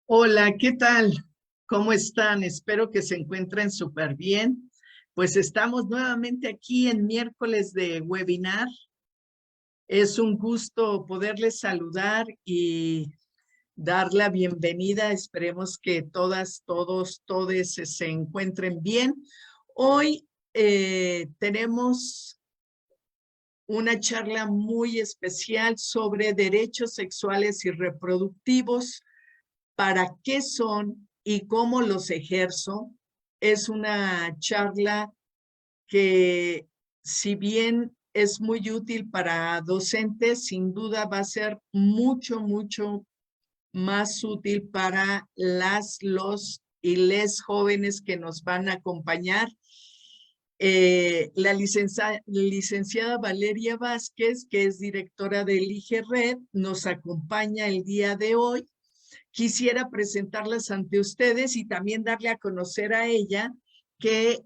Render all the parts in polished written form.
Hola, ¿qué tal? ¿Cómo están? Espero que se encuentren súper bien. Pues estamos nuevamente aquí en miércoles de webinar. Es un gusto poderles saludar y dar la bienvenida. Esperemos que todas, todos, todes se encuentren bien. Hoy tenemos una charla muy especial sobre derechos sexuales y reproductivos. ¿Para qué son y cómo los ejerzo? Es una charla que, si bien es muy útil para docentes, sin duda va a ser mucho, mucho más útil para los y les jóvenes que nos van a acompañar. La licenciada Valeria Vázquez, que es directora de Elige Red, nos acompaña el día de hoy. Quisiera presentarlas ante ustedes y también darle a conocer a ella que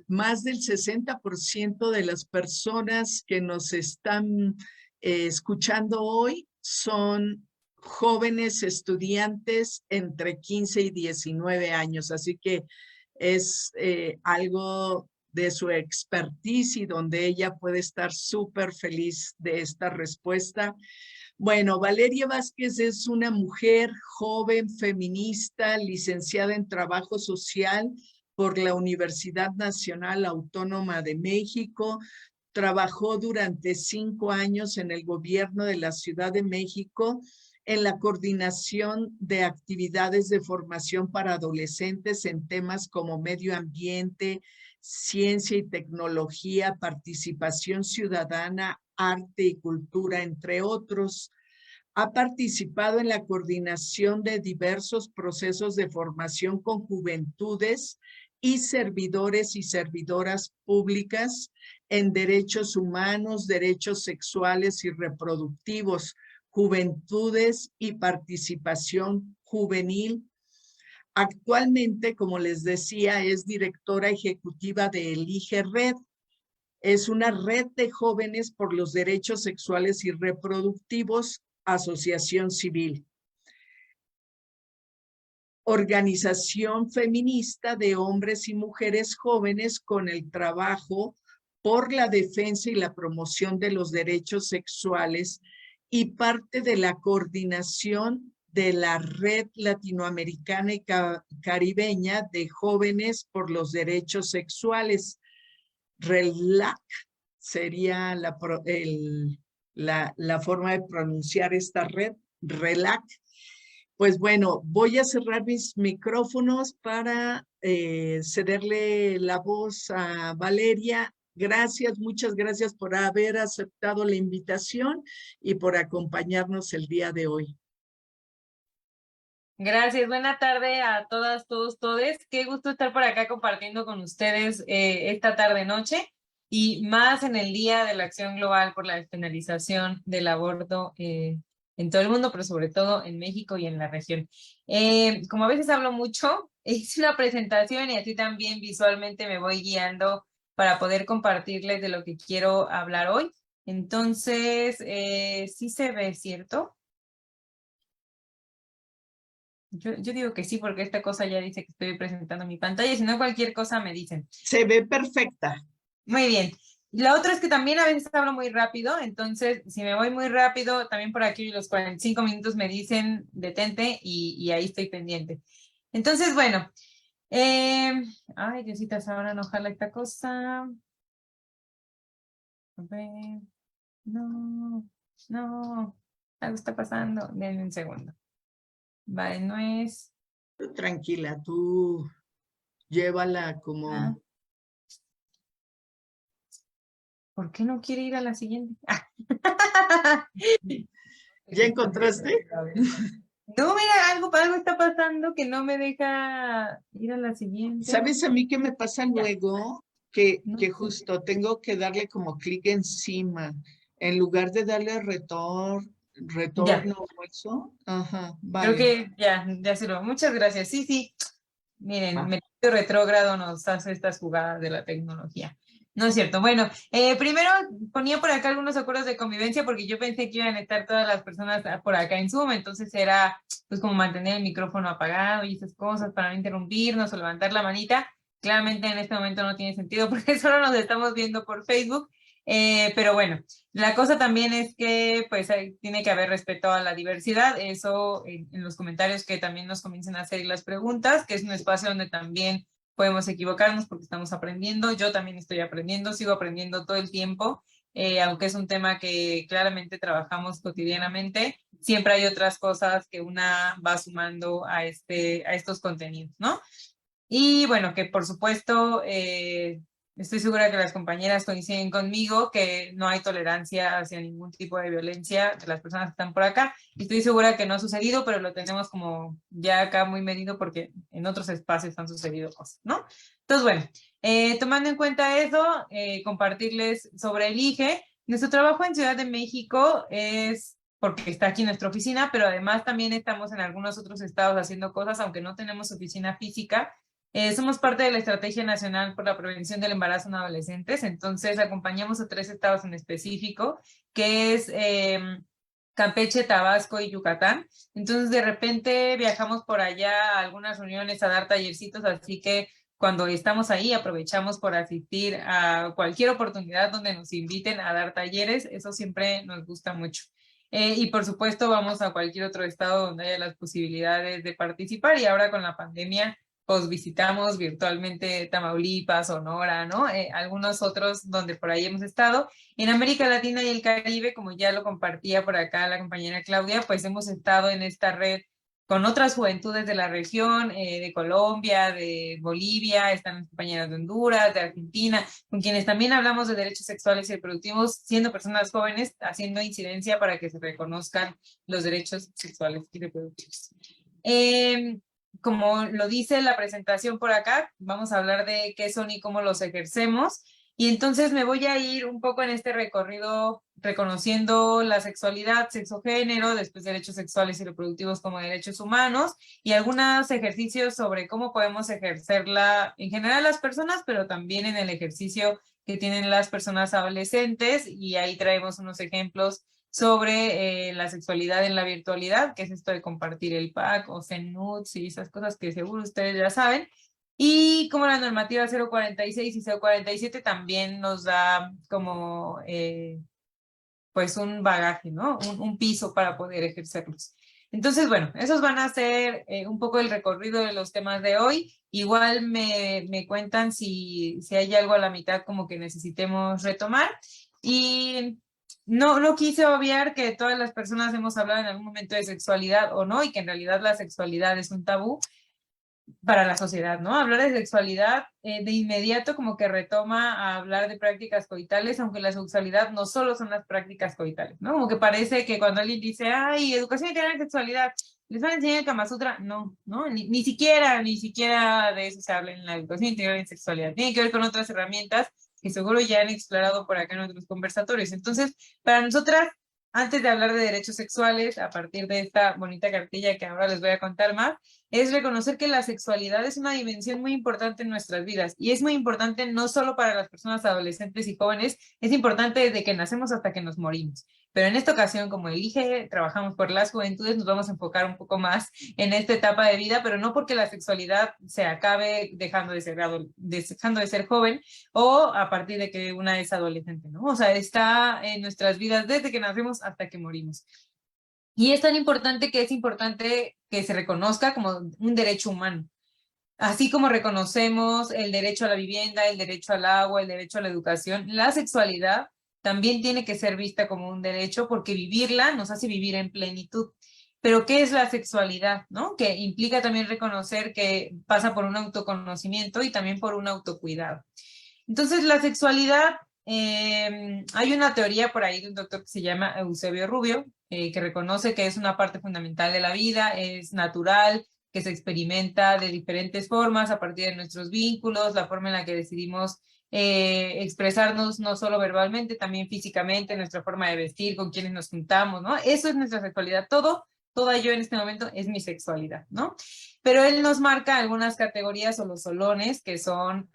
más del 60% de las personas que nos están escuchando hoy son jóvenes estudiantes entre 15 y 19 años. Así que es algo de su expertise y donde ella puede estar súper feliz de esta respuesta. Bueno, Valeria Vázquez es una mujer joven, feminista, licenciada en Trabajo Social por la Universidad Nacional Autónoma de México. Trabajó durante 5 años en el gobierno de la Ciudad de México en la coordinación de actividades de formación para adolescentes en temas como medio ambiente, ciencia y tecnología, participación ciudadana, arte y cultura, entre otros. Ha participado en la coordinación de diversos procesos de formación con juventudes y servidores y servidoras públicas en derechos humanos, derechos sexuales y reproductivos, juventudes y participación juvenil. Actualmente, como les decía, es directora ejecutiva de Elige Red. Es una red de jóvenes por los derechos sexuales y reproductivos, asociación civil. Organización feminista de hombres y mujeres jóvenes con el trabajo por la defensa y la promoción de los derechos sexuales y parte de la coordinación de la Red Latinoamericana y Caribeña de Jóvenes por los Derechos Sexuales. RELAC sería la forma de pronunciar esta red, RELAC. Pues bueno, voy a cerrar mis micrófonos para cederle la voz a Valeria. Gracias, muchas gracias por haber aceptado la invitación y por acompañarnos el día de hoy. Gracias, buena tarde a todas, todos, todes. Qué gusto estar por acá compartiendo con ustedes esta tarde-noche y más en el Día de la Acción Global por la Despenalización del Aborto en todo el mundo, pero sobre todo en México y en la región. Como a veces hablo mucho, hice una presentación y así también visualmente me voy guiando para poder compartirles de lo que quiero hablar hoy. Entonces, sí se ve, ¿cierto? Yo digo que sí, porque esta cosa ya dice que estoy presentando mi pantalla, si no cualquier cosa me dicen. Se ve perfecta. Muy bien. La otra es que también a veces hablo muy rápido, entonces si me voy muy rápido, también por aquí los 45 minutos me dicen detente y ahí estoy pendiente. Entonces, bueno, ay, Diositas, ahora no jala esta cosa. A ver, no, algo está pasando. Denme un segundo. Vale, no es. Tranquila, tú llévala como... ¿Por qué no quiere ir a la siguiente? ¿Ya encontraste? No, mira, algo está pasando que no me deja ir a la siguiente. ¿Sabes a mí qué me pasa luego? Que No sé. justo tengo que darle como clic encima, en lugar de darle Ya, retorno o eso. Ajá, creo vale. que ya se lo. Muchas gracias. Sí. Miren, Va. Mercurio retrógrado nos hace estas jugadas de la tecnología. No es cierto. Bueno, primero ponía por acá algunos acuerdos de convivencia porque yo pensé que iban a estar todas las personas por acá en Zoom, entonces era pues como mantener el micrófono apagado y esas cosas para no interrumpirnos o levantar la manita. Claramente en este momento no tiene sentido porque solo nos estamos viendo por Facebook, pero bueno, la cosa también es que pues tiene que haber respeto a la diversidad, eso en los comentarios que también nos comiencen a hacer las preguntas, que es un espacio donde también podemos equivocarnos porque estamos aprendiendo. Yo también estoy aprendiendo, sigo aprendiendo todo el tiempo, aunque es un tema que claramente trabajamos cotidianamente. Siempre hay otras cosas que una va sumando a estos contenidos, ¿no? Y bueno, que por supuesto, estoy segura que las compañeras coinciden conmigo que no hay tolerancia hacia ningún tipo de violencia de las personas que están por acá. Y estoy segura que no ha sucedido, pero lo tenemos como ya acá muy medido porque en otros espacios han sucedido cosas, ¿no? Entonces, bueno, tomando en cuenta eso, compartirles sobre el IGE. Nuestro trabajo en Ciudad de México es porque está aquí nuestra oficina, pero además también estamos en algunos otros estados haciendo cosas, aunque no tenemos oficina física. Somos parte de la Estrategia Nacional por la Prevención del Embarazo en Adolescentes, entonces acompañamos a 3 estados en específico, que es Campeche, Tabasco y Yucatán. Entonces de repente viajamos por allá a algunas reuniones a dar tallercitos, así que cuando estamos ahí aprovechamos por asistir a cualquier oportunidad donde nos inviten a dar talleres, eso siempre nos gusta mucho. Y por supuesto vamos a cualquier otro estado donde haya las posibilidades de participar y ahora con la pandemia pues visitamos virtualmente Tamaulipas, Sonora, ¿no? Algunos otros donde por ahí hemos estado. En América Latina y el Caribe, como ya lo compartía por acá la compañera Claudia, pues hemos estado en esta red con otras juventudes de la región, de Colombia, de Bolivia, están las compañeras de Honduras, de Argentina, con quienes también hablamos de derechos sexuales y reproductivos, siendo personas jóvenes, haciendo incidencia para que se reconozcan los derechos sexuales y reproductivos. Como lo dice la presentación por acá, vamos a hablar de qué son y cómo los ejercemos. Y entonces me voy a ir un poco en este recorrido reconociendo la sexualidad, sexo, género, después derechos sexuales y reproductivos como derechos humanos y algunos ejercicios sobre cómo podemos ejercerla en general las personas, pero también en el ejercicio que tienen las personas adolescentes. Y ahí traemos unos ejemplos sobre la sexualidad en la virtualidad, que es esto de compartir el pack o send nudes y esas cosas que seguro ustedes ya saben. Y como la normativa 046 y 047 también nos da como pues un bagaje, ¿no? Un piso para poder ejercerlos. Entonces, bueno, esos van a ser un poco el recorrido de los temas de hoy. Igual me cuentan si hay algo a la mitad como que necesitemos retomar. Y no quise obviar que todas las personas hemos hablado en algún momento de sexualidad o no, y que en realidad la sexualidad es un tabú para la sociedad, ¿no? Hablar de sexualidad de inmediato como que retoma a hablar de prácticas coitales, aunque la sexualidad no solo son las prácticas coitales, ¿no? Como que parece que cuando alguien dice, ay, educación integral en sexualidad, ¿les van a enseñar el Kama Sutra? No, ¿no? Ni siquiera de eso se habla en la educación integral en sexualidad. Tiene que ver con otras herramientas que seguro ya han explorado por acá en otros conversatorios. Entonces, para nosotras, antes de hablar de derechos sexuales, a partir de esta bonita cartilla que ahora les voy a contar más, es reconocer que la sexualidad es una dimensión muy importante en nuestras vidas y es muy importante no solo para las personas adolescentes y jóvenes, es importante desde que nacemos hasta que nos morimos. Pero en esta ocasión, como elige, trabajamos por las juventudes, nos vamos a enfocar un poco más en esta etapa de vida, pero no porque la sexualidad se acabe dejando de ser joven o a partir de que una es adolescente, ¿no? O sea, está en nuestras vidas desde que nacemos hasta que morimos. Y es tan importante que es importante que se reconozca como un derecho humano. Así como reconocemos el derecho a la vivienda, el derecho al agua, el derecho a la educación, la sexualidad también tiene que ser vista como un derecho porque vivirla nos hace vivir en plenitud. Pero ¿qué es la sexualidad? ¿No? Que implica también reconocer que pasa por un autoconocimiento y también por un autocuidado. Entonces, la sexualidad, hay una teoría por ahí de un doctor que se llama Eusebio Rubio, que reconoce que es una parte fundamental de la vida, es natural, que se experimenta de diferentes formas a partir de nuestros vínculos, la forma en la que decidimos expresarnos no solo verbalmente, también físicamente, nuestra forma de vestir, con quienes nos juntamos, ¿no? Eso es nuestra sexualidad, toda yo en este momento es mi sexualidad, ¿no? Pero él nos marca algunas categorías o los solones que son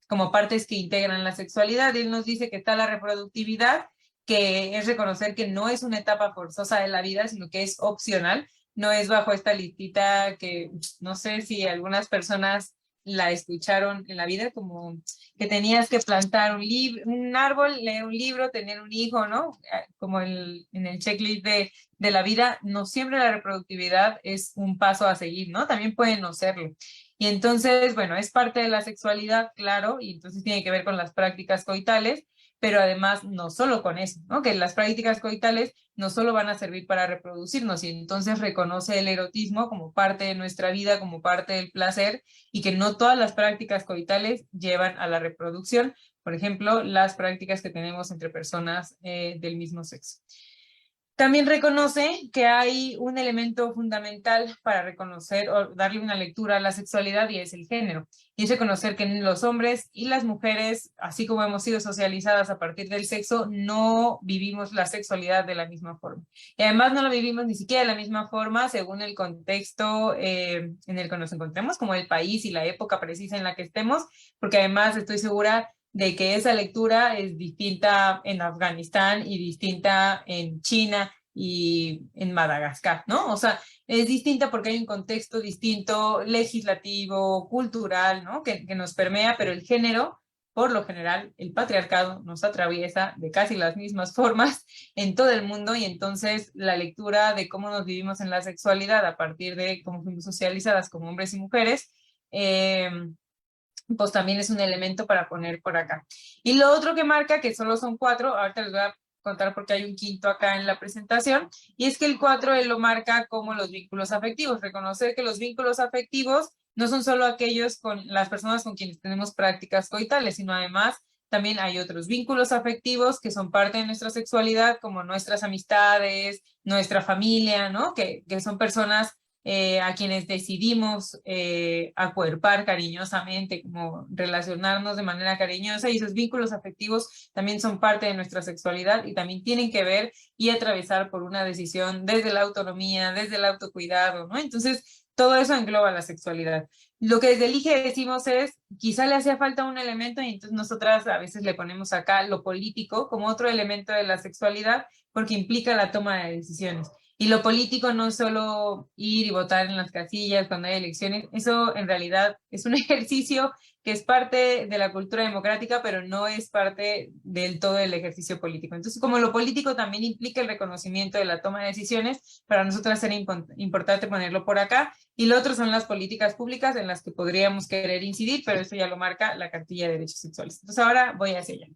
como partes que integran la sexualidad. Él nos dice que está la reproductividad, que es reconocer que no es una etapa forzosa de la vida, sino que es opcional, no es bajo esta listita que no sé si algunas personas la escucharon en la vida, como que tenías que plantar un árbol, leer un libro, tener un hijo, ¿no? Como en el checklist de la vida, no siempre la reproductividad es un paso a seguir, ¿no? También puede no serlo. Y entonces, bueno, es parte de la sexualidad, claro, y entonces tiene que ver con las prácticas coitales, pero además no solo con eso, ¿no? Que las prácticas coitales no solo van a servir para reproducirnos, y entonces reconoce el erotismo como parte de nuestra vida, como parte del placer, y que no todas las prácticas coitales llevan a la reproducción, por ejemplo, las prácticas que tenemos entre personas del mismo sexo. También reconoce que hay un elemento fundamental para reconocer o darle una lectura a la sexualidad, y es el género. Y es reconocer que los hombres y las mujeres, así como hemos sido socializadas a partir del sexo, no vivimos la sexualidad de la misma forma. Y además no lo vivimos ni siquiera de la misma forma según el contexto en el que nos encontremos, como el país y la época precisa en la que estemos, porque además estoy segura de que esa lectura es distinta en Afganistán y distinta en China y en Madagascar, ¿no? O sea, es distinta porque hay un contexto distinto, legislativo, cultural, ¿no? Que nos permea, pero el género, por lo general, el patriarcado nos atraviesa de casi las mismas formas en todo el mundo, y entonces la lectura de cómo nos vivimos en la sexualidad a partir de cómo fuimos socializadas como hombres y mujeres, pues también es un elemento para poner por acá. Y lo otro que marca, que solo son 4, ahorita les voy a contar porque hay un quinto acá en la presentación, y es que el 4 él lo marca como los vínculos afectivos, reconocer que los vínculos afectivos no son solo aquellos con las personas con quienes tenemos prácticas coitales, sino además también hay otros vínculos afectivos que son parte de nuestra sexualidad, como nuestras amistades, nuestra familia, ¿no? Que son personas a quienes decidimos acuerpar cariñosamente, como relacionarnos de manera cariñosa, y esos vínculos afectivos también son parte de nuestra sexualidad y también tienen que ver y atravesar por una decisión desde la autonomía, desde el autocuidado, ¿no? Entonces, todo eso engloba la sexualidad. Lo que desde el IGE decimos es, quizá le hacía falta un elemento, y entonces nosotras a veces le ponemos acá lo político como otro elemento de la sexualidad, porque implica la toma de decisiones. Y lo político no es solo ir y votar en las casillas cuando hay elecciones, eso en realidad es un ejercicio que es parte de la cultura democrática, pero no es parte del todo del ejercicio político. Entonces, como lo político también implica el reconocimiento de la toma de decisiones, para nosotras era importante ponerlo por acá. Y lo otro son las políticas públicas en las que podríamos querer incidir, pero eso ya lo marca la Cartilla de Derechos Sexuales. Entonces, ahora voy hacia allá.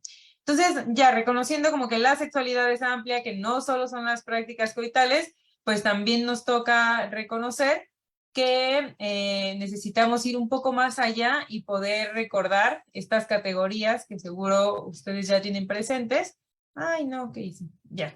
Entonces, ya reconociendo como que la sexualidad es amplia, que no solo son las prácticas coitales, pues también nos toca reconocer que necesitamos ir un poco más allá y poder recordar estas categorías que seguro ustedes ya tienen presentes. Ay, no, ¿qué hice? Ya.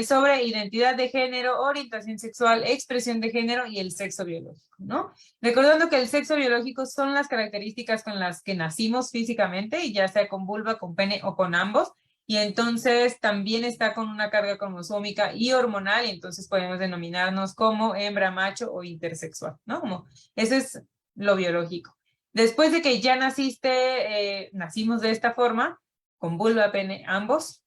Sobre identidad de género, orientación sexual, expresión de género y el sexo biológico, ¿no? Recordando que el sexo biológico son las características con las que nacimos físicamente, y ya sea con vulva, con pene o con ambos, y entonces también está con una carga cromosómica y hormonal, y entonces podemos denominarnos como hembra, macho o intersexual, ¿no? Como eso es lo biológico. Después de que ya nacimos de esta forma, con vulva, pene, ambos,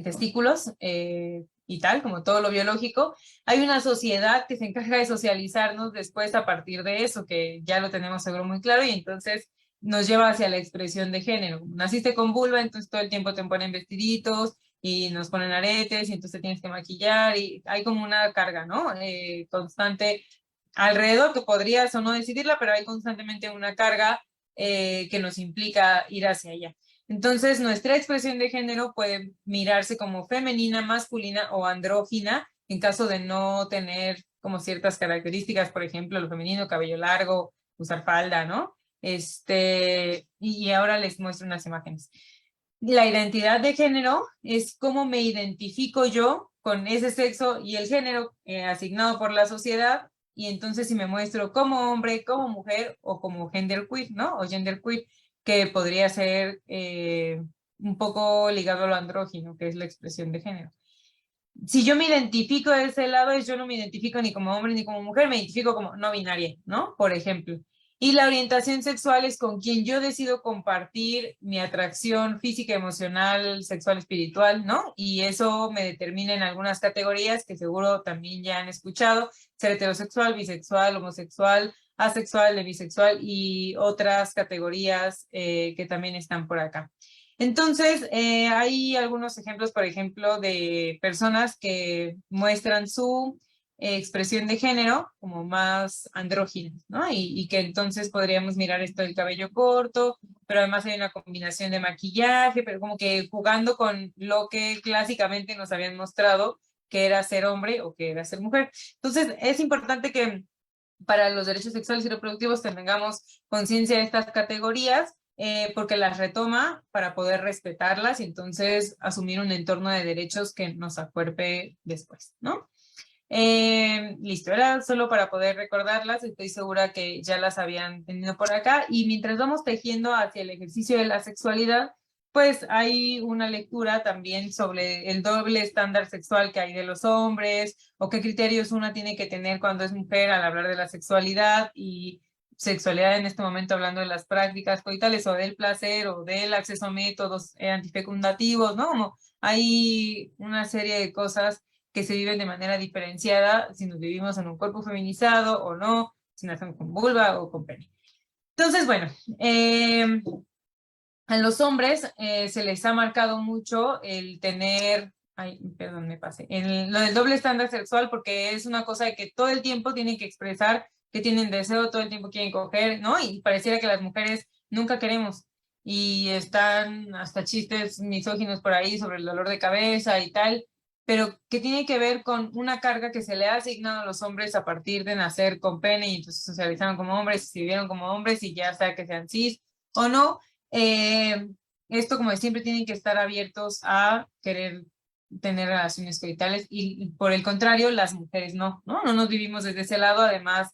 testículos y tal, como todo lo biológico, hay una sociedad que se encarga de socializarnos después a partir de eso, que ya lo tenemos seguro muy claro, y entonces nos lleva hacia la expresión de género. Naciste con vulva, entonces todo el tiempo te ponen vestiditos y nos ponen aretes, y entonces tienes que maquillar, y hay como una carga, ¿no? Constante alrededor, que podrías o no decidirla, pero hay constantemente una carga que nos implica ir hacia allá. Entonces, nuestra expresión de género puede mirarse como femenina, masculina o andrógina, en caso de no tener como ciertas características, por ejemplo, lo femenino, cabello largo, usar falda, ¿no? Y ahora les muestro unas imágenes. La identidad de género es cómo me identifico yo con ese sexo y el género asignado por la sociedad, y entonces si me muestro como hombre, como mujer o como genderqueer, ¿no? O genderqueer, que podría ser un poco ligado a lo andrógino, que es la expresión de género. Si yo me identifico de ese lado, yo no me identifico ni como hombre ni como mujer, me identifico como no binaria, ¿no? Por ejemplo. Y la orientación sexual es con quien yo decido compartir mi atracción física, emocional, sexual, espiritual, ¿no? Y eso me determina en algunas categorías que seguro también ya han escuchado: ser heterosexual, bisexual, homosexual, asexual, bisexual y otras categorías que también están por acá. Entonces, hay algunos ejemplos, por ejemplo, de personas que muestran su expresión de género como más andróginas, ¿no? Y que entonces podríamos mirar esto del cabello corto, pero además hay una combinación de maquillaje, pero como que jugando con lo que clásicamente nos habían mostrado que era ser hombre o que era ser mujer. Entonces, es importante que para los derechos sexuales y reproductivos tengamos conciencia de estas categorías, porque las retoma para poder respetarlas y entonces asumir un entorno de derechos que nos acuerpe después, ¿no? Listo, era solo para poder recordarlas, estoy segura que ya las habían tenido por acá, y mientras vamos tejiendo hacia el ejercicio de la sexualidad, pues hay una lectura también sobre el doble estándar sexual que hay de los hombres, o qué criterios una tiene que tener cuando es mujer al hablar de la sexualidad, y sexualidad en este momento hablando de las prácticas coitales o del placer o del acceso a métodos antifecundativos, ¿no? Como hay una serie de cosas que se viven de manera diferenciada si nos vivimos en un cuerpo feminizado o no, si nacemos con vulva o con pene. Entonces, bueno, a los hombres se les ha marcado mucho el tener, ay, perdón, me pasé, lo del doble estándar sexual, porque es una cosa de que todo el tiempo tienen que expresar que tienen deseo, todo el tiempo quieren coger, ¿no? Y pareciera que las mujeres nunca queremos. Y están hasta chistes misóginos por ahí sobre el dolor de cabeza y tal, pero que tiene que ver con una carga que se le ha asignado a los hombres a partir de nacer con pene, y entonces socializaron como hombres, se vivieron como hombres, y ya sea que sean cis o no, eh, esto, como siempre, tienen que estar abiertos a querer tener relaciones coitales, y por el contrario, las mujeres no, ¿no? No nos vivimos desde ese lado. Además,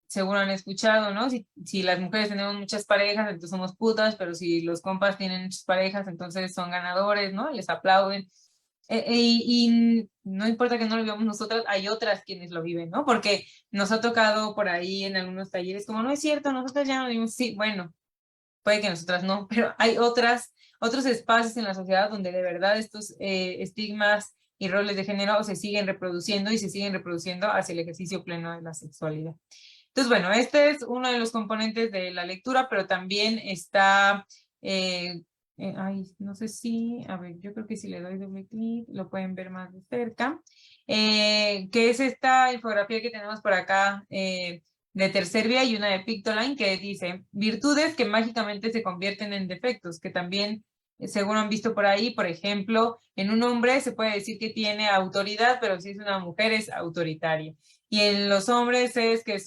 seguro han escuchado, ¿no? Si las mujeres tenemos muchas parejas, entonces somos putas, pero si los compas tienen muchas parejas, entonces son ganadores, ¿no? Les aplauden. Y no importa que no lo vivamos nosotras, hay otras quienes lo viven, ¿no? Porque nos ha tocado por ahí en algunos talleres, como no es cierto, nosotras ya no lo vivimos, sí, bueno, puede que nosotras no, pero hay otros espacios en la sociedad donde de verdad estos estigmas y roles de género se siguen reproduciendo, y se siguen reproduciendo hacia el ejercicio pleno de la sexualidad. Entonces, bueno, este es uno de los componentes de la lectura, pero también está, ay, no sé si, a ver, yo creo que si le doy doble clic, lo pueden ver más de cerca, que es esta infografía que tenemos por acá, de tercer vía, y una de Pictoline que dice virtudes que mágicamente se convierten en defectos, que también seguro han visto por ahí. Por ejemplo, en un hombre se puede decir que tiene autoridad, pero si es una mujer es autoritaria. Y en los hombres es que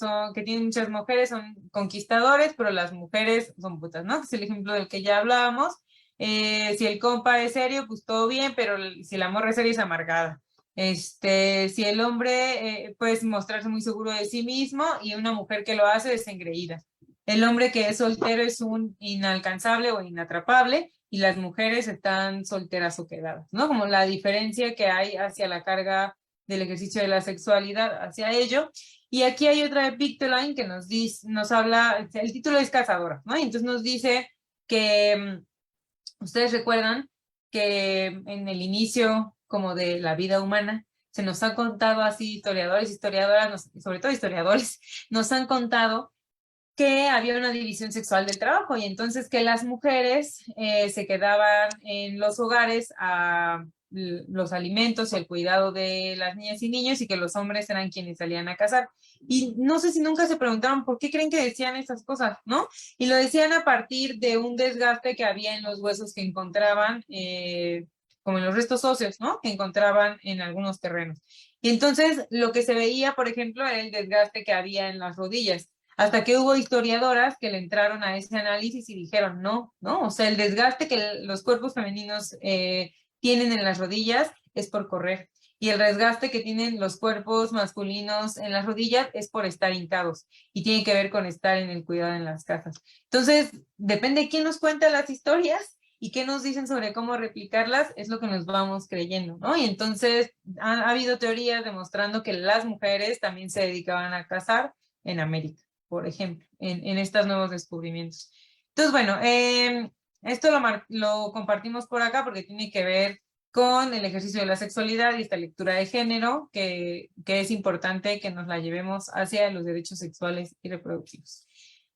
tienen muchas mujeres, son conquistadores, pero las mujeres son putas, ¿no? Es el ejemplo del que ya hablábamos. Si el compa es serio, pues todo bien, pero si la morra es seria es amargada. Si el hombre puede mostrarse muy seguro de sí mismo, y una mujer que lo hace es engreída. El hombre que es soltero es un inalcanzable o inatrapable, y las mujeres están solteras o quedadas, ¿no? Como la diferencia que hay hacia la carga del ejercicio de la sexualidad hacia ello. Y aquí hay otra de Pictoline que nos dice, nos habla, el título es Cazadora, ¿no? Y entonces nos dice que ustedes recuerdan que en el inicio como de la vida humana se nos han contado así historiadores, historiadoras, sobre todo historiadores, nos han contado que había una división sexual del trabajo, y entonces que las mujeres se quedaban en los hogares a los alimentos y el cuidado de las niñas y niños, y que los hombres eran quienes salían a cazar. Y no sé si nunca se preguntaron por qué creen que decían esas cosas, ¿no? Y lo decían a partir de un desgaste que había en los huesos que encontraban, como en los restos óseos, ¿no? Que encontraban en algunos terrenos. Y entonces lo que se veía, por ejemplo, era el desgaste que había en las rodillas, hasta que hubo historiadoras que le entraron a ese análisis y dijeron, no, no, o sea, el desgaste que los cuerpos femeninos tienen en las rodillas es por correr, y el desgaste que tienen los cuerpos masculinos en las rodillas es por estar hincados, y tiene que ver con estar en el cuidado en las casas. Entonces, depende de quién nos cuenta las historias y qué nos dicen sobre cómo replicarlas, es lo que nos vamos creyendo, ¿no? Y entonces ha habido teorías demostrando que las mujeres también se dedicaban a cazar en América. por ejemplo, en estos nuevos descubrimientos. Entonces, bueno, esto lo compartimos por acá porque tiene que ver con el ejercicio de la sexualidad y esta lectura de género, que es importante que nos la llevemos hacia los derechos sexuales y reproductivos.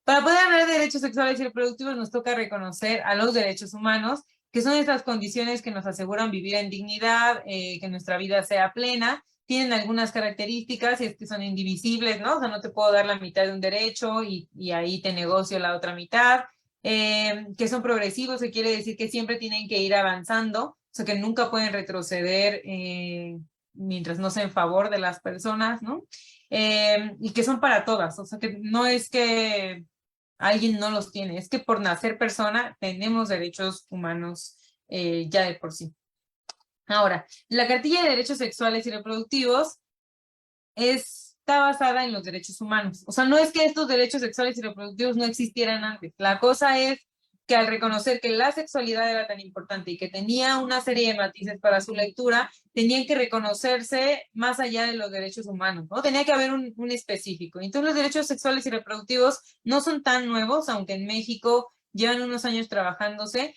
Para poder hablar de derechos sexuales y reproductivos nos toca reconocer a los derechos humanos, que son estas condiciones que nos aseguran vivir en dignidad, que nuestra vida sea plena. Tienen algunas características y es que son indivisibles, ¿no? O sea, no te puedo dar la mitad de un derecho y ahí te negocio la otra mitad. Que son progresivos, que quiere decir que siempre tienen que ir avanzando, o sea, que nunca pueden retroceder mientras no sea en favor de las personas, ¿no? Y que son para todas, o sea, que no es que alguien no los tiene, es que por nacer persona tenemos derechos humanos ya de por sí. Ahora, la cartilla de derechos sexuales y reproductivos está basada en los derechos humanos. O sea, no es que estos derechos sexuales y reproductivos no existieran antes. La cosa es que al reconocer que la sexualidad era tan importante y que tenía una serie de matices para su lectura, tenían que reconocerse más allá de los derechos humanos, ¿no? Tenía que haber un específico. Entonces, los derechos sexuales y reproductivos no son tan nuevos, aunque en México llevan unos años trabajándose.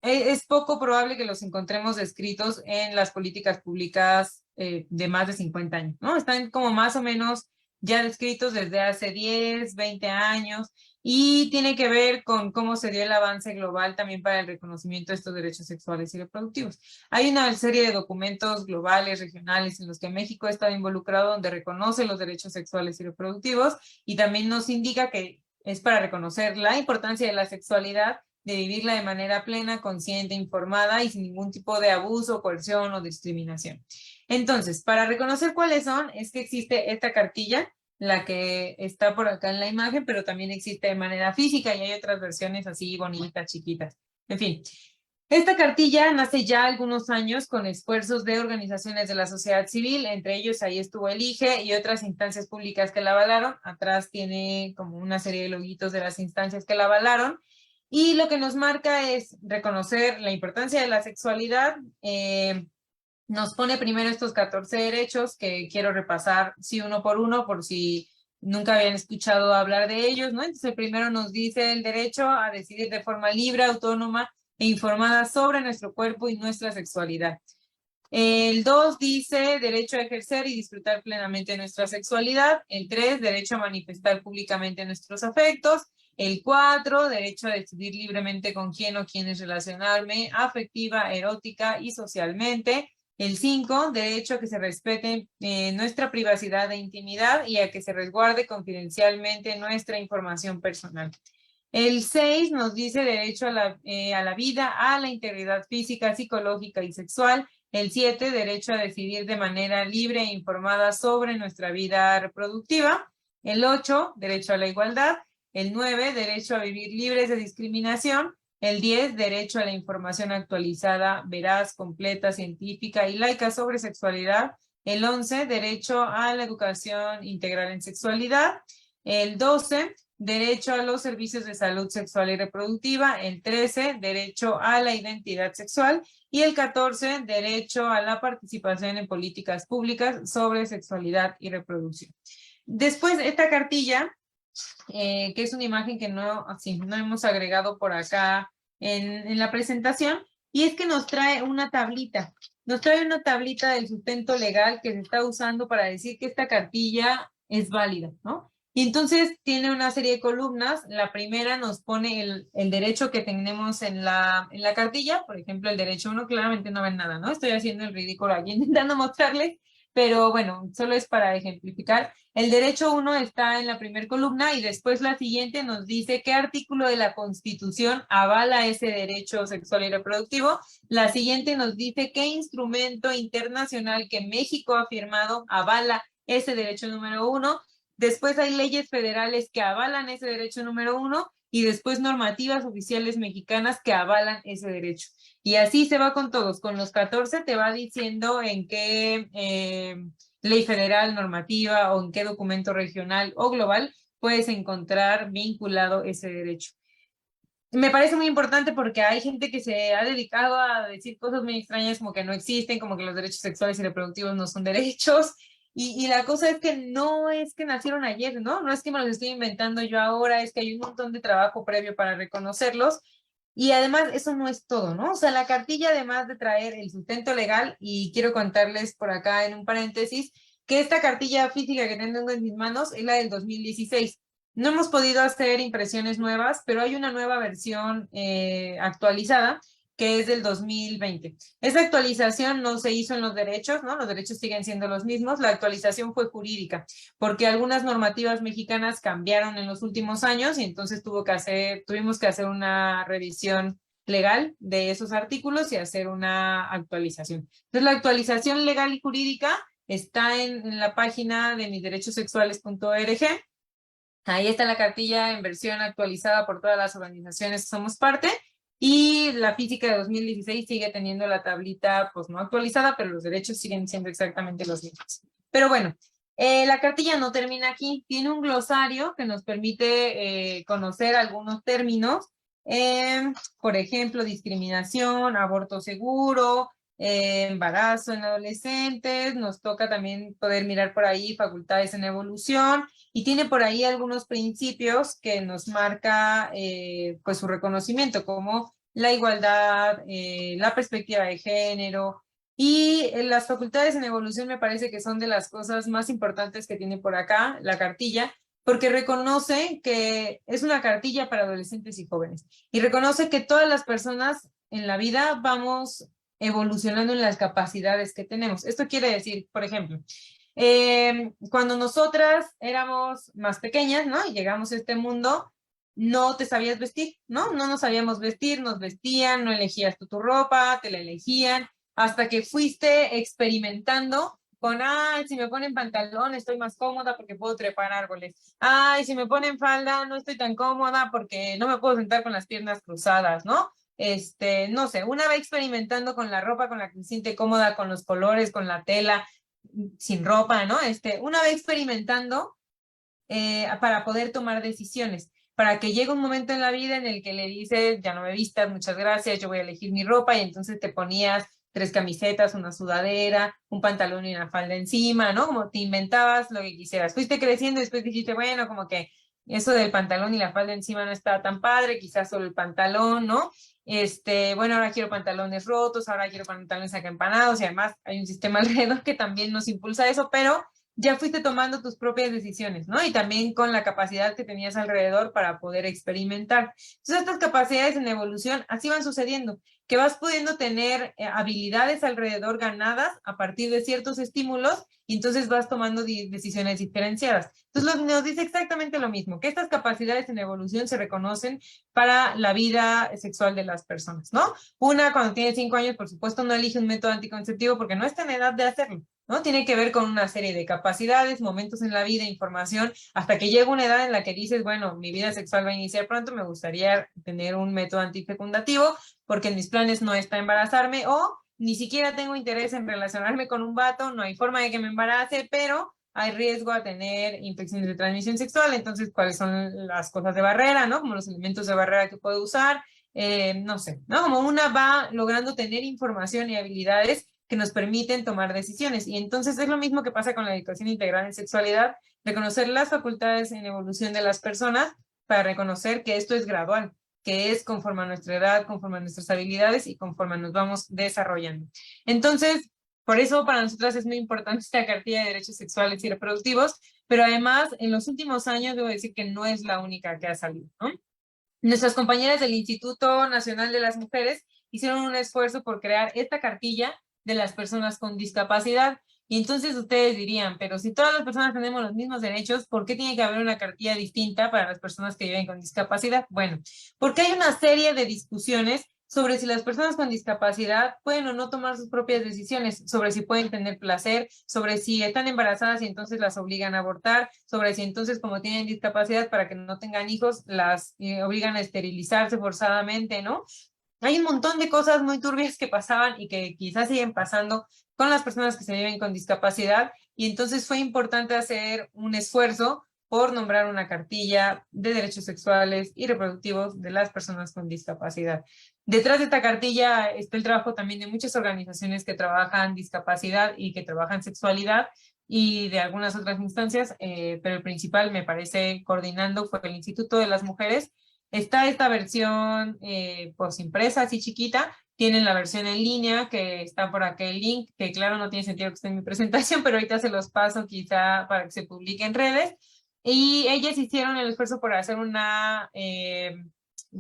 Es poco probable que los encontremos descritos en las políticas públicas de más de 50 años, ¿no? Están como más o menos ya descritos desde hace 10, 20 años y tiene que ver con cómo se dio el avance global también para el reconocimiento de estos derechos sexuales y reproductivos. Hay una serie de documentos globales, regionales, en los que México ha estado involucrado, donde reconoce los derechos sexuales y reproductivos y también nos indica que es para reconocer la importancia de la sexualidad, de vivirla de manera plena, consciente, informada y sin ningún tipo de abuso, coerción o discriminación. Entonces, para reconocer cuáles son, es que existe esta cartilla, la que está por acá en la imagen, pero también existe de manera física y hay otras versiones así bonitas, chiquitas. En fin, esta cartilla nace ya algunos años con esfuerzos de organizaciones de la sociedad civil, entre ellos ahí estuvo el IGE y otras instancias públicas que la avalaron. Atrás tiene como una serie de loguitos de las instancias que la avalaron. Y lo que nos marca es reconocer la importancia de la sexualidad. Nos pone primero estos 14 derechos que quiero repasar, sí, uno por si nunca habían escuchado hablar de ellos, ¿no? Entonces, el primero nos dice el derecho a decidir de forma libre, autónoma e informada sobre nuestro cuerpo y nuestra sexualidad. El 2 dice derecho a ejercer y disfrutar plenamente nuestra sexualidad. El 3, derecho a manifestar públicamente nuestros afectos. El 4, derecho a decidir libremente con quién o quiénes relacionarme afectiva, erótica y socialmente. El 5, derecho a que se respete nuestra privacidad e intimidad y a que se resguarde confidencialmente nuestra información personal. El 6 nos dice derecho a la vida, a la integridad física, psicológica y sexual. El 7, derecho a decidir de manera libre e informada sobre nuestra vida reproductiva. El 8, derecho a la igualdad. El 9, derecho a vivir libres de discriminación. El 10, derecho a la información actualizada, veraz, completa, científica y laica sobre sexualidad. El 11, derecho a la educación integral en sexualidad. El 12, derecho a los servicios de salud sexual y reproductiva. El 13, derecho a la identidad sexual. Y el 14, derecho a la participación en políticas públicas sobre sexualidad y reproducción. Después, esta cartilla, que es una imagen que no hemos agregado por acá en la presentación, y es que nos trae una tablita. Nos trae una tablita del sustento legal que se está usando para decir que esta cartilla es válida, ¿no? Y entonces tiene una serie de columnas. La primera nos pone el derecho que tenemos en la cartilla. Por ejemplo, el derecho 1, claramente no ven nada, ¿no? Estoy haciendo el ridículo aquí intentando mostrarles, pero bueno, solo es para ejemplificar. El derecho 1 está en la primera columna y después la siguiente nos dice qué artículo de la Constitución avala ese derecho sexual y reproductivo. La siguiente nos dice qué instrumento internacional que México ha firmado avala ese derecho número 1. Después hay leyes federales que avalan ese derecho número 1 y después normativas oficiales mexicanas que avalan ese derecho. Y así se va con todos. Con los 14 te va diciendo en qué ley federal, normativa o en qué documento regional o global puedes encontrar vinculado ese derecho. Me parece muy importante porque hay gente que se ha dedicado a decir cosas muy extrañas como que no existen, como que los derechos sexuales y reproductivos no son derechos. Y la cosa es que no es que nacieron ayer, ¿no? No es que me los estoy inventando yo ahora, es que hay un montón de trabajo previo para reconocerlos. Y además, eso no es todo, ¿no? O sea, la cartilla, además de traer el sustento legal, y quiero contarles por acá en un paréntesis, que esta cartilla física que tengo en mis manos es la del 2016. No hemos podido hacer impresiones nuevas, pero hay una nueva versión actualizada que es del 2020. Esa actualización no se hizo en los derechos, ¿no? Los derechos siguen siendo los mismos. La actualización fue jurídica, porque algunas normativas mexicanas cambiaron en los últimos años y entonces tuvimos que hacer una revisión legal de esos artículos y hacer una actualización. Entonces, la actualización legal y jurídica está en la página de misderechosexuales.org. Ahí está la cartilla en versión actualizada por todas las organizaciones que somos parte. Y la física de 2016 sigue teniendo la tablita, pues no actualizada, pero los derechos siguen siendo exactamente los mismos. Pero bueno, la cartilla no termina aquí. Tiene un glosario que nos permite conocer algunos términos. Por ejemplo, discriminación, aborto seguro, embarazo en adolescentes. Nos toca también poder mirar por ahí facultades en evolución. Y tiene por ahí algunos principios que nos marca pues su reconocimiento, como la igualdad, la perspectiva de género, y las facultades en evolución me parece que son de las cosas más importantes que tiene por acá la cartilla, porque reconoce que es una cartilla para adolescentes y jóvenes, y reconoce que todas las personas en la vida vamos evolucionando en las capacidades que tenemos. Esto quiere decir, por ejemplo, cuando nosotras éramos más pequeñas, ¿no? Y llegamos a este mundo, no te sabías vestir, ¿no? No nos sabíamos vestir, nos vestían, no elegías tú tu ropa, te la elegían, hasta que fuiste experimentando con, ay, si me ponen pantalón estoy más cómoda porque puedo trepar árboles. Ay, si me ponen falda no estoy tan cómoda porque no me puedo sentar con las piernas cruzadas, ¿no? No sé, una va experimentando con la ropa con la que se siente cómoda, con los colores, con la tela, sin ropa, ¿no? Una vez experimentando para poder tomar decisiones, para que llegue un momento en la vida en el que le dices, ya no me vistas, muchas gracias, yo voy a elegir mi ropa, y entonces te ponías 3 camisetas, una sudadera, un pantalón y una falda encima, ¿no? Como te inventabas lo que quisieras. Fuiste creciendo y después dijiste, bueno, como que eso del pantalón y la falda encima no estaba tan padre, quizás solo el pantalón, ¿no? Bueno, ahora quiero pantalones rotos, ahora quiero pantalones acampanados, y además hay un sistema alrededor que también nos impulsa a eso, pero ya fuiste tomando tus propias decisiones, ¿no? Y también con la capacidad que tenías alrededor para poder experimentar. Entonces, estas capacidades en evolución así van sucediendo, que vas pudiendo tener habilidades alrededor ganadas a partir de ciertos estímulos, y entonces vas tomando decisiones diferenciadas. Entonces, nos dice exactamente lo mismo, que estas capacidades en evolución se reconocen para la vida sexual de las personas, ¿no? Una, cuando tiene 5 años, por supuesto, no elige un método anticonceptivo porque no está en edad de hacerlo, ¿no? Tiene que ver con una serie de capacidades, momentos en la vida, información, hasta que llega una edad en la que dices, bueno, mi vida sexual va a iniciar pronto, me gustaría tener un método antifecundativo, porque en mis planes no está embarazarme, o ni siquiera tengo interés en relacionarme con un vato, no hay forma de que me embarace, pero hay riesgo a tener infecciones de transmisión sexual. Entonces, ¿cuáles son las cosas de barrera, ¿no? Como los elementos de barrera que puedo usar, no sé, ¿no? Como una va logrando tener información y habilidades que nos permiten tomar decisiones. Y entonces es lo mismo que pasa con la educación integral en sexualidad, reconocer las facultades en evolución de las personas para reconocer que esto es gradual, que es conforme a nuestra edad, conforme a nuestras habilidades y conforme nos vamos desarrollando. Entonces, por eso para nosotras es muy importante esta cartilla de derechos sexuales y reproductivos, pero además en los últimos años debo decir que no es la única que ha salido, ¿no? Nuestras compañeras del Instituto Nacional de las Mujeres hicieron un esfuerzo por crear esta cartilla de las personas con discapacidad. Y entonces ustedes dirían, pero si todas las personas tenemos los mismos derechos, ¿por qué tiene que haber una cartilla distinta para las personas que viven con discapacidad? Bueno, porque hay una serie de discusiones sobre si las personas con discapacidad pueden o no tomar sus propias decisiones, sobre si pueden tener placer, sobre si están embarazadas y entonces las obligan a abortar, sobre si entonces como tienen discapacidad para que no tengan hijos, las obligan a esterilizarse forzadamente, ¿no? Hay un montón de cosas muy turbias que pasaban y que quizás siguen pasando con las personas que se viven con discapacidad, y entonces fue importante hacer un esfuerzo por nombrar una cartilla de derechos sexuales y reproductivos de las personas con discapacidad. Detrás de esta cartilla está el trabajo también de muchas organizaciones que trabajan discapacidad y que trabajan sexualidad, y de algunas otras instancias, pero el principal me parece coordinando fue el Instituto de las Mujeres. Está esta versión pues impresa, así chiquita, tienen la versión en línea que está por aquel link, que claro no tiene sentido que esté en mi presentación, pero ahorita se los paso quizá para que se publique en redes. Y ellas hicieron el esfuerzo por hacer una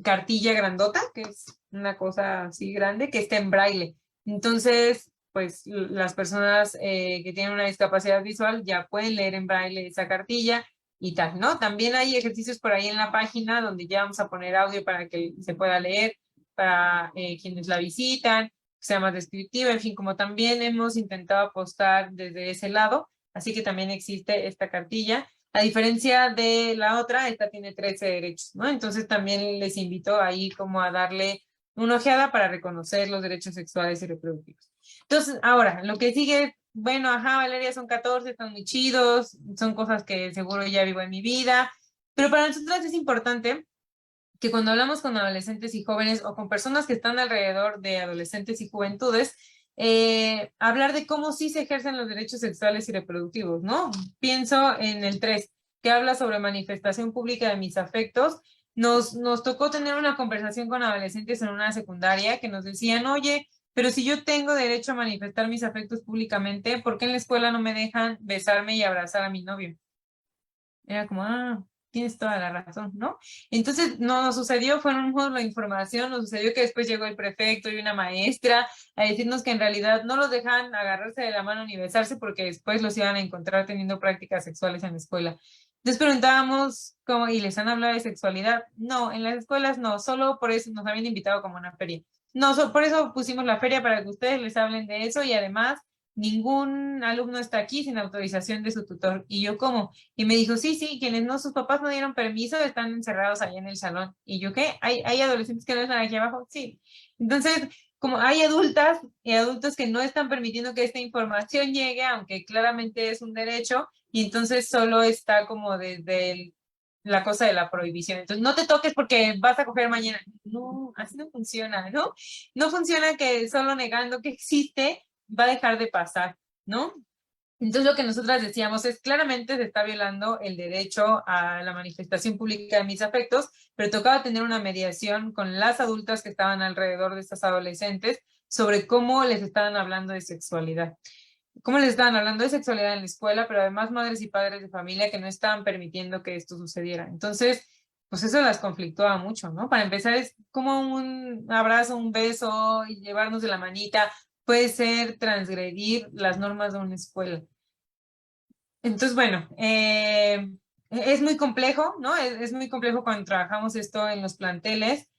cartilla grandota, que es una cosa así grande, que está en braille. Entonces, pues las personas que tienen una discapacidad visual ya pueden leer en braille esa cartilla y tal, ¿no? También hay ejercicios por ahí en la página donde ya vamos a poner audio para que se pueda leer, para quienes la visitan, que sea más descriptiva, en fin, como también hemos intentado apostar desde ese lado, así que también existe esta cartilla. A diferencia de la otra, esta tiene 13 derechos, ¿no? Entonces también les invito ahí como a darle una ojeada para reconocer los derechos sexuales y reproductivos. Entonces, ahora, lo que sigue, bueno, ajá, Valeria, son 14, están muy chidos, son cosas que seguro ya vivo en mi vida, pero para nosotros es importante que cuando hablamos con adolescentes y jóvenes o con personas que están alrededor de adolescentes y juventudes, hablar de cómo sí se ejercen los derechos sexuales y reproductivos, ¿no? Pienso en el 3, que habla sobre manifestación pública de mis afectos. Nos tocó tener una conversación con adolescentes en una secundaria que nos decían, oye, pero si yo tengo derecho a manifestar mis afectos públicamente, ¿por qué en la escuela no me dejan besarme y abrazar a mi novio? Era como, tienes toda la razón, ¿no? Entonces, no nos sucedió, fue un módulo de información, nos sucedió que después llegó el prefecto y una maestra a decirnos que en realidad no los dejan agarrarse de la mano ni besarse porque después los iban a encontrar teniendo prácticas sexuales en la escuela. Entonces preguntábamos, ¿cómo? ¿Y les han hablado de sexualidad? No, en las escuelas no, solo por eso nos habían invitado como una feria. No, por eso pusimos la feria para que ustedes les hablen de eso y además ningún alumno está aquí sin autorización de su tutor. Y yo, ¿cómo? Y me dijo, sí, sí, quienes no, sus papás no dieron permiso, están encerrados allá en el salón. Y yo, ¿qué? ¿Hay adolescentes que no están aquí abajo? Sí. Entonces, como hay adultas y adultos que no están permitiendo que esta información llegue, aunque claramente es un derecho, y entonces solo está como desde la cosa de la prohibición. Entonces, no te toques porque vas a coger mañana. No, así no funciona, ¿no? No funciona que solo negando que existe va a dejar de pasar, ¿no? Entonces lo que nosotras decíamos es claramente se está violando el derecho a la manifestación pública de mis afectos, pero tocaba tener una mediación con las adultas que estaban alrededor de estas adolescentes sobre cómo les estaban hablando de sexualidad. Cómo les estaban hablando de sexualidad en la escuela, pero además madres y padres de familia que no estaban permitiendo que esto sucediera. Entonces, pues eso las conflictuaba mucho, ¿no? Para empezar es como un abrazo, un beso y llevarnos de la manita puede ser transgredir las normas de una escuela. Entonces, bueno, es muy complejo, ¿no? Es muy complejo cuando trabajamos esto en los planteles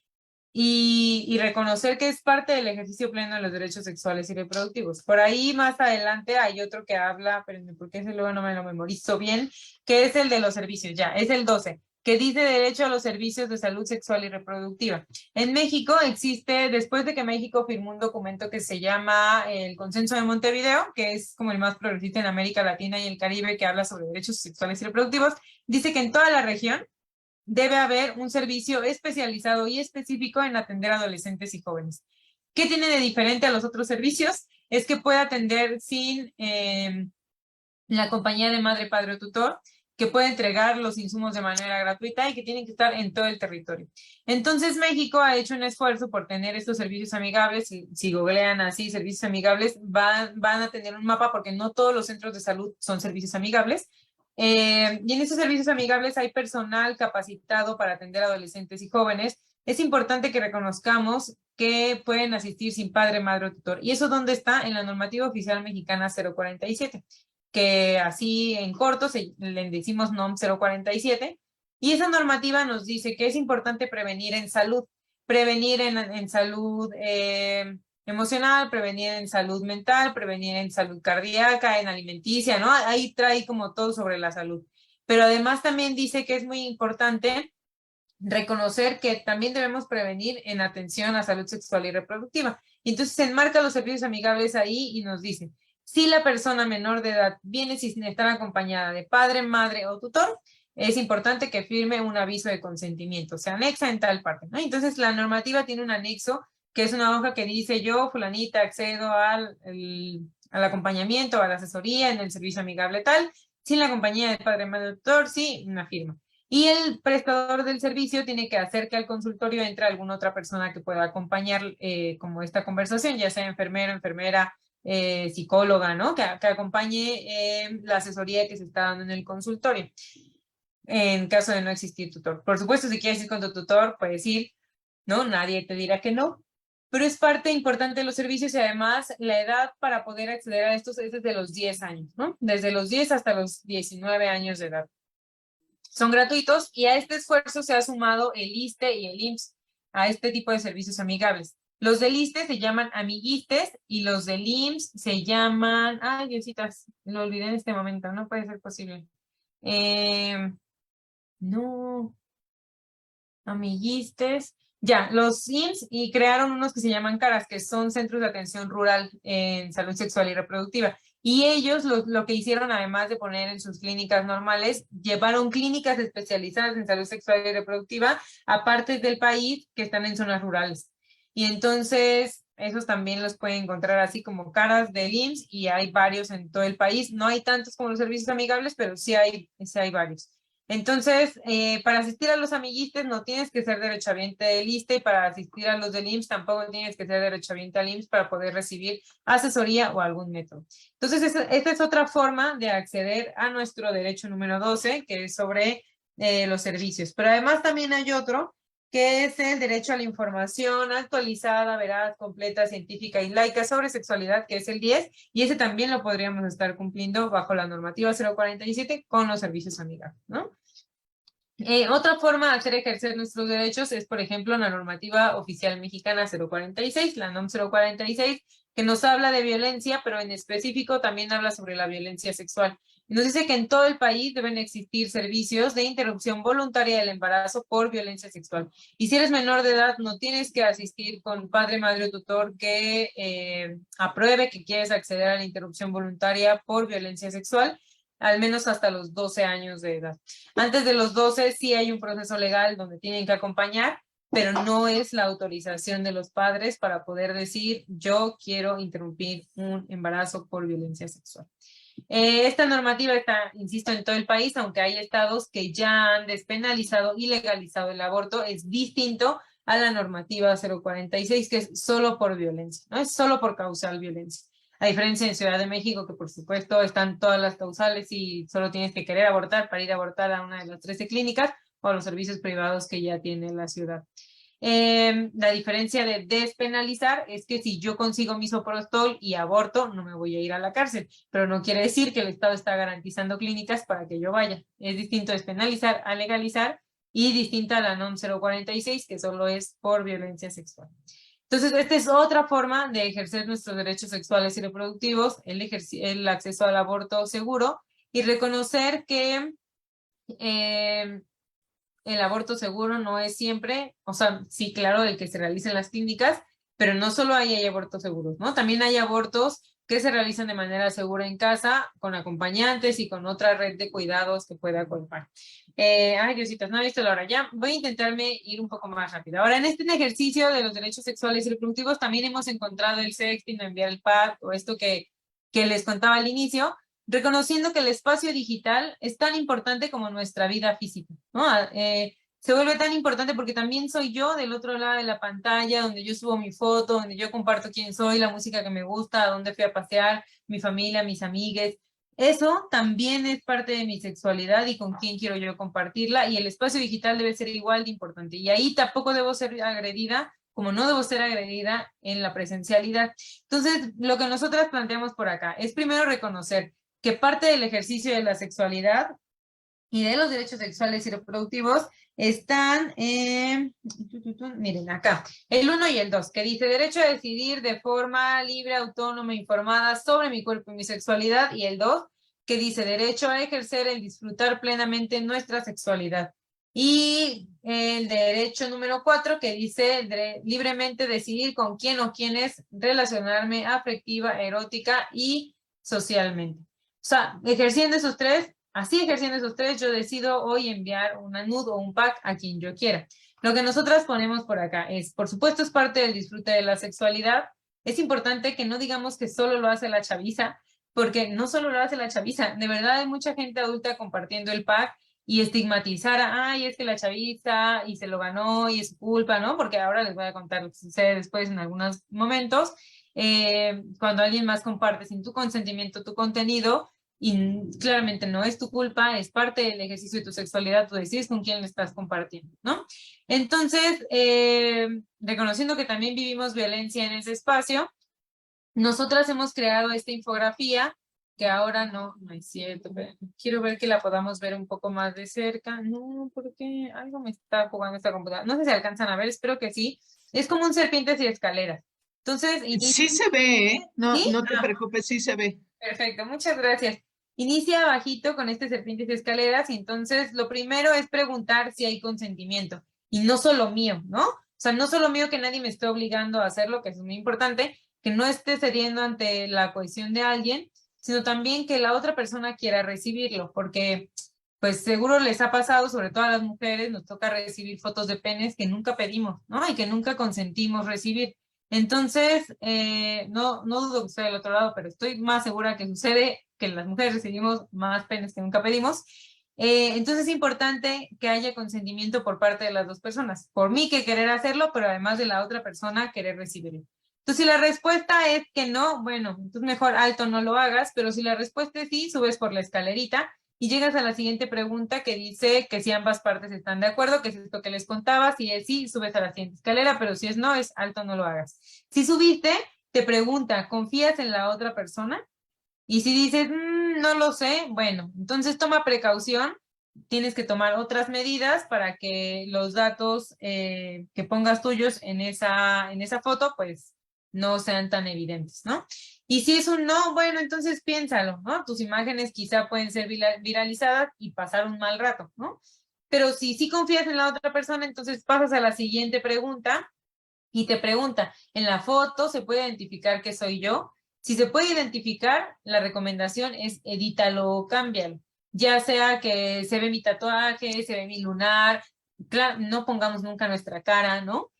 y reconocer que es parte del ejercicio pleno de los derechos sexuales y reproductivos. Por ahí más adelante hay otro que habla, espérenme, porque ese luego no me lo memorizo bien, que es el de los servicios, ya, es el 12, que dice derecho a los servicios de salud sexual y reproductiva. En México existe, después de que México firmó un documento que se llama el Consenso de Montevideo, que es como el más progresista en América Latina y el Caribe, que habla sobre derechos sexuales y reproductivos, dice que en toda la región debe haber un servicio especializado y específico en atender a adolescentes y jóvenes. ¿Qué tiene de diferente a los otros servicios? Es que puede atender sin la compañía de madre, padre o tutor, que puede entregar los insumos de manera gratuita y que tienen que estar en todo el territorio. Entonces, México ha hecho un esfuerzo por tener estos servicios amigables. Si googlean así, servicios amigables, van a tener un mapa porque no todos los centros de salud son servicios amigables. Y en esos servicios amigables hay personal capacitado para atender a adolescentes y jóvenes. Es importante que reconozcamos que pueden asistir sin padre, madre o tutor. ¿Y eso dónde está? En la normativa oficial mexicana 047, que así en corto le decimos NOM 047. Y esa normativa nos dice que es importante prevenir en salud, prevenir en salud emocional, prevenir en salud mental, prevenir en salud cardíaca, en alimenticia, ¿no? Ahí trae como todo sobre la salud. Pero además también dice que es muy importante reconocer que también debemos prevenir en atención a salud sexual y reproductiva. Y entonces se enmarca los servicios amigables ahí y nos dice, si la persona menor de edad viene sin estar acompañada de padre, madre o tutor, es importante que firme un aviso de consentimiento, se anexa en tal parte, ¿no? Entonces la normativa tiene un anexo que es una hoja que dice yo, fulanita, accedo al al acompañamiento, a la asesoría en el servicio amigable tal, sin la compañía del padre madre tutor, sí, una firma. Y el prestador del servicio tiene que hacer que al consultorio entre alguna otra persona que pueda acompañar como esta conversación, ya sea enfermero, enfermera, psicóloga, ¿no? Que acompañe la asesoría que se está dando en el consultorio, en caso de no existir tutor. Por supuesto, si quieres ir con tu tutor, puedes ir, ¿no? Nadie te dirá que no, pero es parte importante de los servicios y además la edad para poder acceder a estos es desde los 10 años, ¿no? Desde los 10 hasta los 19 años de edad. Son gratuitos y a este esfuerzo se ha sumado el ISSSTE y el IMSS, a este tipo de servicios amigables. Los del ISSSTE se llaman amiguistes y los del IMSS se llaman, ay, Diositas, lo olvidé en este momento, no puede ser posible. No, amiguistes. Ya, los IMSS y crearon unos que se llaman CARAS, que son Centros de Atención Rural en Salud Sexual y Reproductiva. Y ellos lo que hicieron, además de poner en sus clínicas normales, llevaron clínicas especializadas en salud sexual y reproductiva a partes del país que están en zonas rurales. Y entonces, esos también los pueden encontrar así como CARAS del IMSS y hay varios en todo el país. No hay tantos como los servicios amigables, pero sí hay varios. Entonces, para asistir a los amiguistes no tienes que ser derechohabiente del ISSSTE y para asistir a los del IMSS tampoco tienes que ser derechohabiente al IMSS para poder recibir asesoría o algún método. Entonces, esta es otra forma de acceder a nuestro derecho número 12, que es sobre los servicios. Pero además también hay otro, que es el derecho a la información actualizada, veraz, completa, científica y laica sobre sexualidad, que es el 10, y ese también lo podríamos estar cumpliendo bajo la normativa 047 con los servicios amigables, ¿no? Otra forma de hacer ejercer nuestros derechos es, por ejemplo, la normativa oficial mexicana 046, la NOM 046, que nos habla de violencia, pero en específico también habla sobre la violencia sexual. Y nos dice que en todo el país deben existir servicios de interrupción voluntaria del embarazo por violencia sexual. Y si eres menor de edad, no tienes que asistir con padre, madre o tutor que apruebe que quieres acceder a la interrupción voluntaria por violencia sexual, al menos hasta los 12 años de edad. Antes de los 12 sí hay un proceso legal donde tienen que acompañar, pero no es la autorización de los padres para poder decir yo quiero interrumpir un embarazo por violencia sexual. Esta normativa está, insisto, en todo el país, aunque hay estados que ya han despenalizado y legalizado el aborto, es distinto a la normativa 046, que es solo por violencia, no es solo por causal violencia. A diferencia en Ciudad de México, que por supuesto están todas las causales y solo tienes que querer abortar para ir a abortar a una de las 13 clínicas o a los servicios privados que ya tiene la ciudad. La diferencia de despenalizar es que si yo consigo misoprostol y aborto, no me voy a ir a la cárcel, pero no quiere decir que el Estado está garantizando clínicas para que yo vaya. Es distinto despenalizar a legalizar y distinta a la NOM 046, que solo es por violencia sexual. Entonces, esta es otra forma de ejercer nuestros derechos sexuales y reproductivos, el acceso al aborto seguro y reconocer que el aborto seguro no es siempre, o sea, sí, claro, el que se realiza en las clínicas, pero no solo hay abortos seguros, ¿no? También hay abortos que se realizan de manera segura en casa, con acompañantes y con otra red de cuidados que pueda culpar. Ay, Diositas, no he visto la hora ya. Voy a intentarme ir un poco más rápido. Ahora, en este ejercicio de los derechos sexuales y reproductivos, también hemos encontrado el sexting, enviar el pack, o esto que les contaba al inicio, reconociendo que el espacio digital es tan importante como nuestra vida física, ¿no? Se vuelve tan importante porque también soy yo del otro lado de la pantalla, donde yo subo mi foto, donde yo comparto quién soy, la música que me gusta, a dónde fui a pasear, mi familia, mis amigues. Eso también es parte de mi sexualidad y con quién quiero yo compartirla, y el espacio digital debe ser igual de importante. Y ahí tampoco debo ser agredida, como no debo ser agredida en la presencialidad. Entonces, lo que nosotras planteamos por acá es primero reconocer que parte del ejercicio de la sexualidad y de los derechos sexuales y reproductivos están, miren acá, el 1 y el 2, que dice derecho a decidir de forma libre, autónoma, informada sobre mi cuerpo y mi sexualidad, y el 2, que dice derecho a ejercer y disfrutar plenamente nuestra sexualidad. Y el derecho número 4, que dice libremente decidir con quién o quiénes relacionarme afectiva, erótica y socialmente. O sea, ejerciendo esos tres, yo decido hoy enviar una nude o un pack a quien yo quiera. Lo que nosotras ponemos por acá es, por supuesto, es parte del disfrute de la sexualidad, es importante que no digamos que solo lo hace la chaviza, porque no solo lo hace la chaviza, de verdad hay mucha gente adulta compartiendo el pack y estigmatizar a, ay, es que la chaviza y se lo ganó y es su culpa, ¿no? Porque ahora les voy a contar lo que sucede después en algunos momentos, cuando alguien más comparte sin tu consentimiento tu contenido, y claramente no es tu culpa, es parte del ejercicio de tu sexualidad, tú decides con quién le estás compartiendo, ¿no? Entonces, reconociendo que también vivimos violencia en ese espacio, nosotras hemos creado esta infografía que ahora no es cierto, pero quiero ver que la podamos ver un poco más de cerca. No, porque algo me está jugando esta computadora. No sé si alcanzan a ver, espero que sí. Es como un serpientes y escaleras. Entonces, Sí se ve, ¿eh? No, ¿sí? no te preocupes, sí se ve. Perfecto, muchas gracias. Inicia abajito con este serpientes y escaleras y entonces lo primero es preguntar si hay consentimiento y no solo mío, ¿no? O sea, no solo mío que nadie me esté obligando a hacerlo, que es muy importante, que no esté cediendo ante la cohesión de alguien, sino también que la otra persona quiera recibirlo, porque pues seguro les ha pasado, sobre todo a las mujeres, nos toca recibir fotos de penes que nunca pedimos, ¿no? Y que nunca consentimos recibir. Entonces, no dudo que sea del otro lado, pero estoy más segura que sucede que las mujeres recibimos más penes que nunca pedimos. Entonces es importante que haya consentimiento por parte de las dos personas, por mí que querer hacerlo, pero además de la otra persona querer recibirlo. Entonces, si la respuesta es que no, bueno, entonces mejor alto no lo hagas, pero si la respuesta es sí, subes por la escalerita y llegas a la siguiente pregunta que dice que si ambas partes están de acuerdo, que es esto que les contaba, si es sí, subes a la siguiente escalera, pero si es no, es alto, no lo hagas. Si subiste, te pregunta, ¿confías en la otra persona? Y si dices, no lo sé, bueno, entonces toma precaución, tienes que tomar otras medidas para que los datos que pongas tuyos en esa foto, pues no sean tan evidentes, ¿no? Y si es un no, bueno, entonces piénsalo, ¿no? Tus imágenes quizá pueden ser viralizadas y pasar un mal rato, ¿no? Pero si sí confías en la otra persona, entonces pasas a la siguiente pregunta y te pregunta, ¿en la foto se puede identificar que soy yo? Si se puede identificar, la recomendación es edítalo o cámbialo. Ya sea que se ve mi tatuaje, se ve mi lunar, claro, no pongamos nunca nuestra cara, ¿no?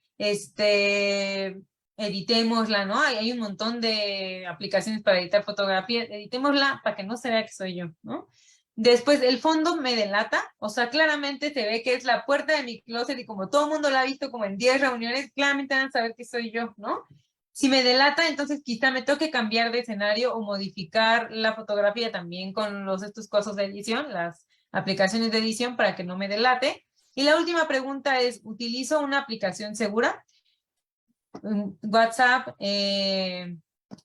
Editémosla, ¿no? Hay un montón de aplicaciones para editar fotografías, editémosla para que no se vea que soy yo, ¿no? Después, el fondo me delata, o sea, claramente se ve que es la puerta de mi closet y como todo el mundo la ha visto como en 10 reuniones, claramente van a saber que soy yo, ¿no? Si me delata, entonces quizá me toque cambiar de escenario o modificar la fotografía también con estos cosas de edición, las aplicaciones de edición para que no me delate. Y la última pregunta es, ¿utilizo una aplicación segura? WhatsApp,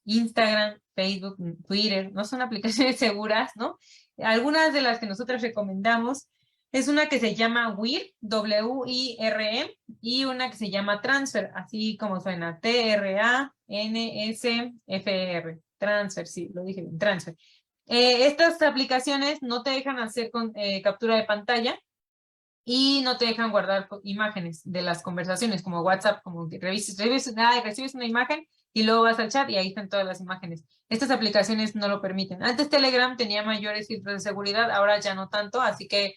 Instagram, Facebook, Twitter, no son aplicaciones seguras, ¿no? Algunas de las que nosotros recomendamos es una que se llama WIR, W-I-R-E, y una que se llama Transfer, así como suena, T-R-A-N-S-F-R, Transfer, sí, lo dije bien, Transfer. Estas aplicaciones no te dejan hacer captura de pantalla, y no te dejan guardar imágenes de las conversaciones, como WhatsApp, como que recibes una imagen y luego vas al chat y ahí están todas las imágenes. Estas aplicaciones no lo permiten. Antes Telegram tenía mayores filtros de seguridad, ahora ya no tanto, así que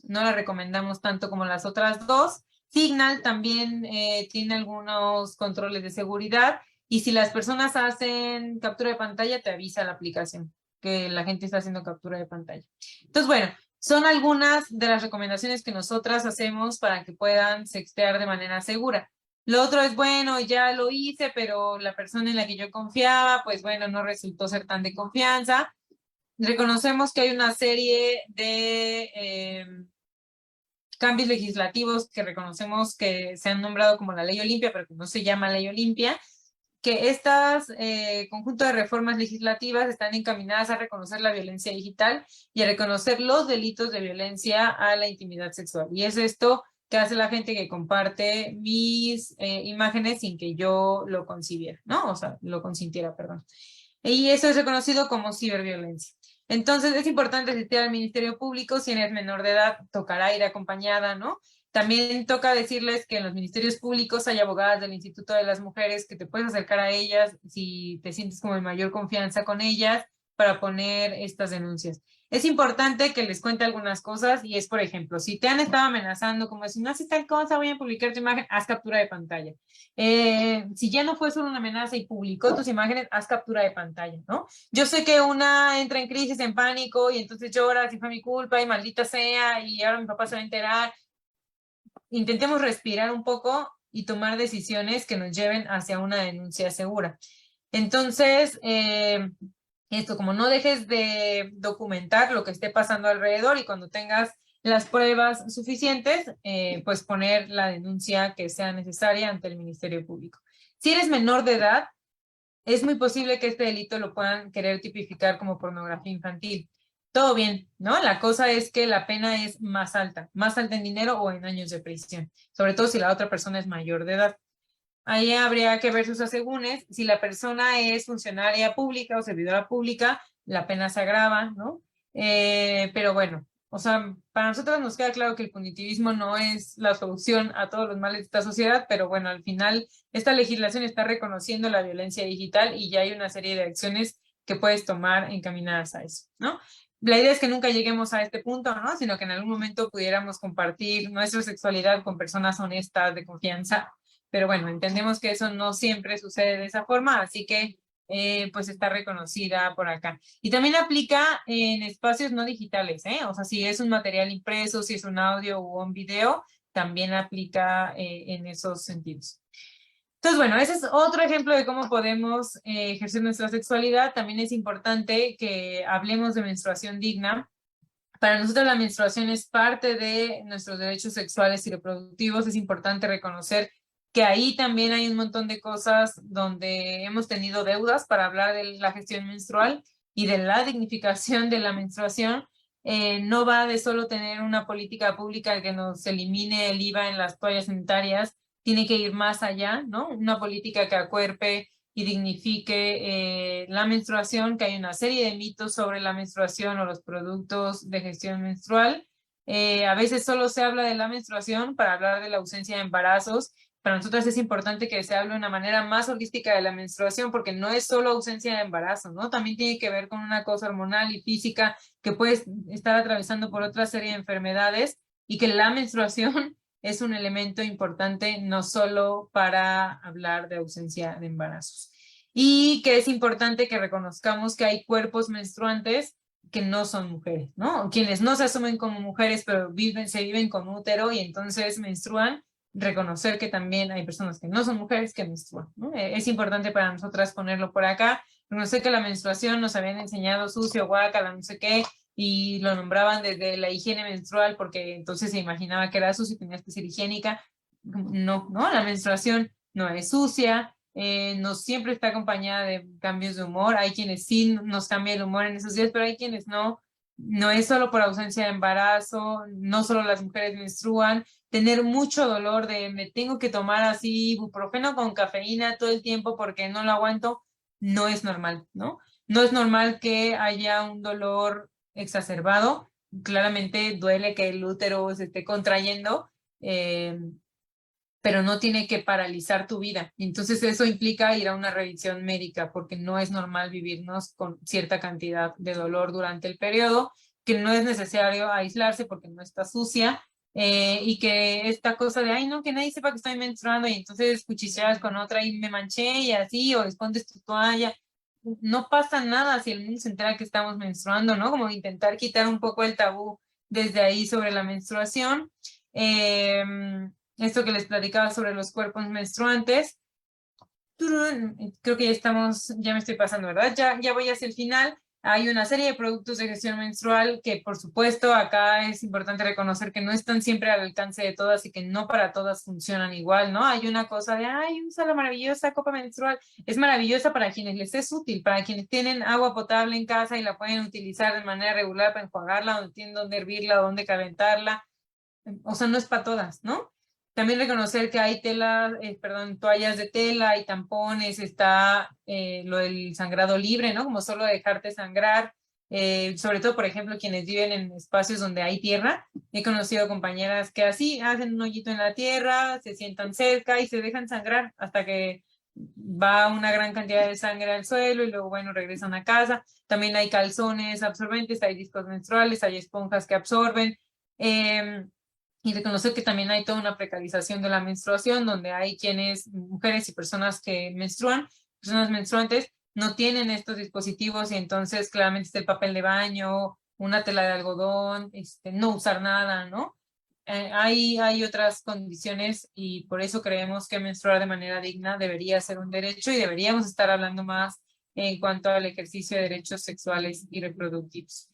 no la recomendamos tanto como las otras dos. Signal también tiene algunos controles de seguridad y si las personas hacen captura de pantalla, te avisa la aplicación que la gente está haciendo captura de pantalla. Entonces, bueno, son algunas de las recomendaciones que nosotras hacemos para que puedan sextear de manera segura. Lo otro es, bueno, ya lo hice, pero la persona en la que yo confiaba, pues bueno, no resultó ser tan de confianza. Reconocemos que hay una serie de cambios legislativos que reconocemos que se han nombrado como la Ley Olimpia, pero que no se llama Ley Olimpia, que estas conjunto de reformas legislativas están encaminadas a reconocer la violencia digital y a reconocer los delitos de violencia a la intimidad sexual. Y es esto que hace la gente que comparte mis imágenes sin que yo lo concibiera, ¿no? O sea, lo consintiera, perdón. Y eso es reconocido como ciberviolencia. Entonces, es importante asistir al Ministerio Público. Si eres menor de edad, tocará ir acompañada, ¿no? También toca decirles que en los ministerios públicos hay abogadas del Instituto de las Mujeres que te puedes acercar a ellas si te sientes como en mayor confianza con ellas para poner estas denuncias. Es importante que les cuente algunas cosas y es, por ejemplo, si te han estado amenazando como si no haces tal cosa, voy a publicar tu imagen, haz captura de pantalla. Si ya no fue solo una amenaza y publicó tus imágenes, haz captura de pantalla, ¿no? Yo sé que una entra en crisis, en pánico y entonces llora, si fue mi culpa y maldita sea y ahora mi papá se va a enterar. Intentemos respirar un poco y tomar decisiones que nos lleven hacia una denuncia segura. Entonces, esto, como no dejes de documentar lo que esté pasando alrededor y cuando tengas las pruebas suficientes, pues poner la denuncia que sea necesaria ante el Ministerio Público. Si eres menor de edad, es muy posible que este delito lo puedan querer tipificar como pornografía infantil. Todo bien, ¿no? La cosa es que la pena es más alta en dinero o en años de prisión, sobre todo si la otra persona es mayor de edad. Ahí habría que ver sus asegúnes. Si la persona es funcionaria pública o servidora pública, la pena se agrava, ¿no? Pero bueno, o sea, para nosotros nos queda claro que el punitivismo no es la solución a todos los males de esta sociedad, pero bueno, al final esta legislación está reconociendo la violencia digital y ya hay una serie de acciones que puedes tomar encaminadas a eso, ¿no? La idea es que nunca lleguemos a este punto, ¿no? Sino que en algún momento pudiéramos compartir nuestra sexualidad con personas honestas, de confianza, pero bueno, entendemos que eso no siempre sucede de esa forma, así que pues está reconocida por acá. Y también aplica en espacios no digitales, ¿eh? O sea, si es un material impreso, si es un audio o un video, también aplica en esos sentidos. Entonces, bueno, ese es otro ejemplo de cómo podemos ejercer nuestra sexualidad. También es importante que hablemos de menstruación digna. Para nosotros la menstruación es parte de nuestros derechos sexuales y reproductivos. Es importante reconocer que ahí también hay un montón de cosas donde hemos tenido deudas para hablar de la gestión menstrual y de la dignificación de la menstruación. No va de solo tener una política pública que nos elimine el IVA en las toallas sanitarias, tiene que ir más allá, ¿no? Una política que acuerpe y dignifique la menstruación, que hay una serie de mitos sobre la menstruación o los productos de gestión menstrual. A veces solo se habla de la menstruación para hablar de la ausencia de embarazos. Para nosotros es importante que se hable de una manera más holística de la menstruación porque no es solo ausencia de embarazo, ¿no? También tiene que ver con una cosa hormonal y física que puede estar atravesando por otra serie de enfermedades y que la menstruación es un elemento importante no solo para hablar de ausencia de embarazos. Y que es importante que reconozcamos que hay cuerpos menstruantes que no son mujeres, ¿no? Quienes no se asumen como mujeres, pero se viven con útero y entonces menstruan, reconocer que también hay personas que no son mujeres que menstruan, ¿no? Es importante para nosotras ponerlo por acá. Reconocer que la menstruación nos habían enseñado sucio, guácala, no sé qué, y lo nombraban desde la higiene menstrual porque entonces se imaginaba que era sucio y tenía que ser higiénica. No, no, la menstruación no es sucia, no siempre está acompañada de cambios de humor. Hay quienes sí nos cambia el humor en esos días, pero hay quienes no. No es solo por ausencia de embarazo, no solo las mujeres menstruan, tener mucho dolor de me tengo que tomar así ibuprofeno con cafeína todo el tiempo porque no lo aguanto, no es normal, ¿no? No es normal que haya un dolor exacerbado. Claramente duele que el útero se esté contrayendo, pero no tiene que paralizar tu vida. Entonces eso implica ir a una revisión médica porque no es normal vivirnos con cierta cantidad de dolor durante el periodo, que no es necesario aislarse porque no está sucia. Y que esta cosa de, ay, no, que nadie sepa que estoy menstruando y entonces cuchicheas con otra y me manché y así, o escondes tu toalla. No pasa nada si el mundo se entera que estamos menstruando, ¿no? Como intentar quitar un poco el tabú desde ahí sobre la menstruación. Esto que les platicaba sobre los cuerpos menstruantes. Creo que ya estamos, ya me estoy pasando, ¿verdad? Ya voy hacia el final. Hay una serie de productos de gestión menstrual que, por supuesto, acá es importante reconocer que no están siempre al alcance de todas y que no para todas funcionan igual, ¿no? Hay una cosa de, ay, usa la maravillosa copa menstrual. Es maravillosa para quienes les es útil, para quienes tienen agua potable en casa y la pueden utilizar de manera regular para enjuagarla, o tienen dónde hervirla, o dónde calentarla. O sea, no es para todas, ¿no? También reconocer que hay toallas de tela y tampones, está lo del sangrado libre, ¿no? Como solo dejarte sangrar, sobre todo, por ejemplo, quienes viven en espacios donde hay tierra. He conocido compañeras que así hacen un hoyito en la tierra, se sientan cerca y se dejan sangrar hasta que va una gran cantidad de sangre al suelo y luego, bueno, regresan a casa. También hay calzones absorbentes, hay discos menstruales, hay esponjas que absorben. Y reconocer que también hay toda una precarización de la menstruación, donde hay quienes, mujeres y personas que menstruan, personas menstruantes, no tienen estos dispositivos y entonces claramente está el papel de baño, una tela de algodón, no usar nada, ¿no? Hay otras condiciones y por eso creemos que menstruar de manera digna debería ser un derecho y deberíamos estar hablando más en cuanto al ejercicio de derechos sexuales y reproductivos.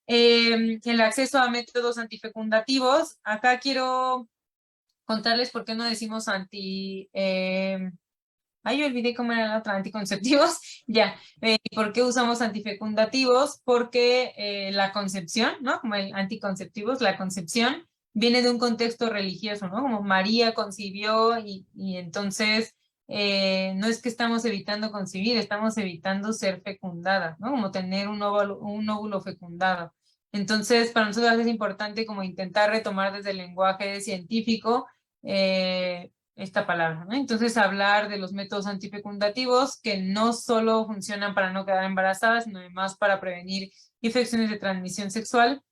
El acceso a métodos antifecundativos. Acá quiero contarles por qué no decimos yo olvidé cómo era la otra, anticonceptivos. Ya, ¿por qué usamos antifecundativos? Porque la concepción, ¿no? Como el anticonceptivos, la concepción viene de un contexto religioso, ¿no? Como María concibió y entonces no es que estamos evitando concebir, estamos evitando ser fecundadas, ¿no? Como tener un óvulo fecundado. Entonces, para nosotros es importante como intentar retomar desde el lenguaje científico esta palabra, ¿no? Entonces, hablar de los métodos antifecundativos que no solo funcionan para no quedar embarazadas, sino además para prevenir infecciones de transmisión sexual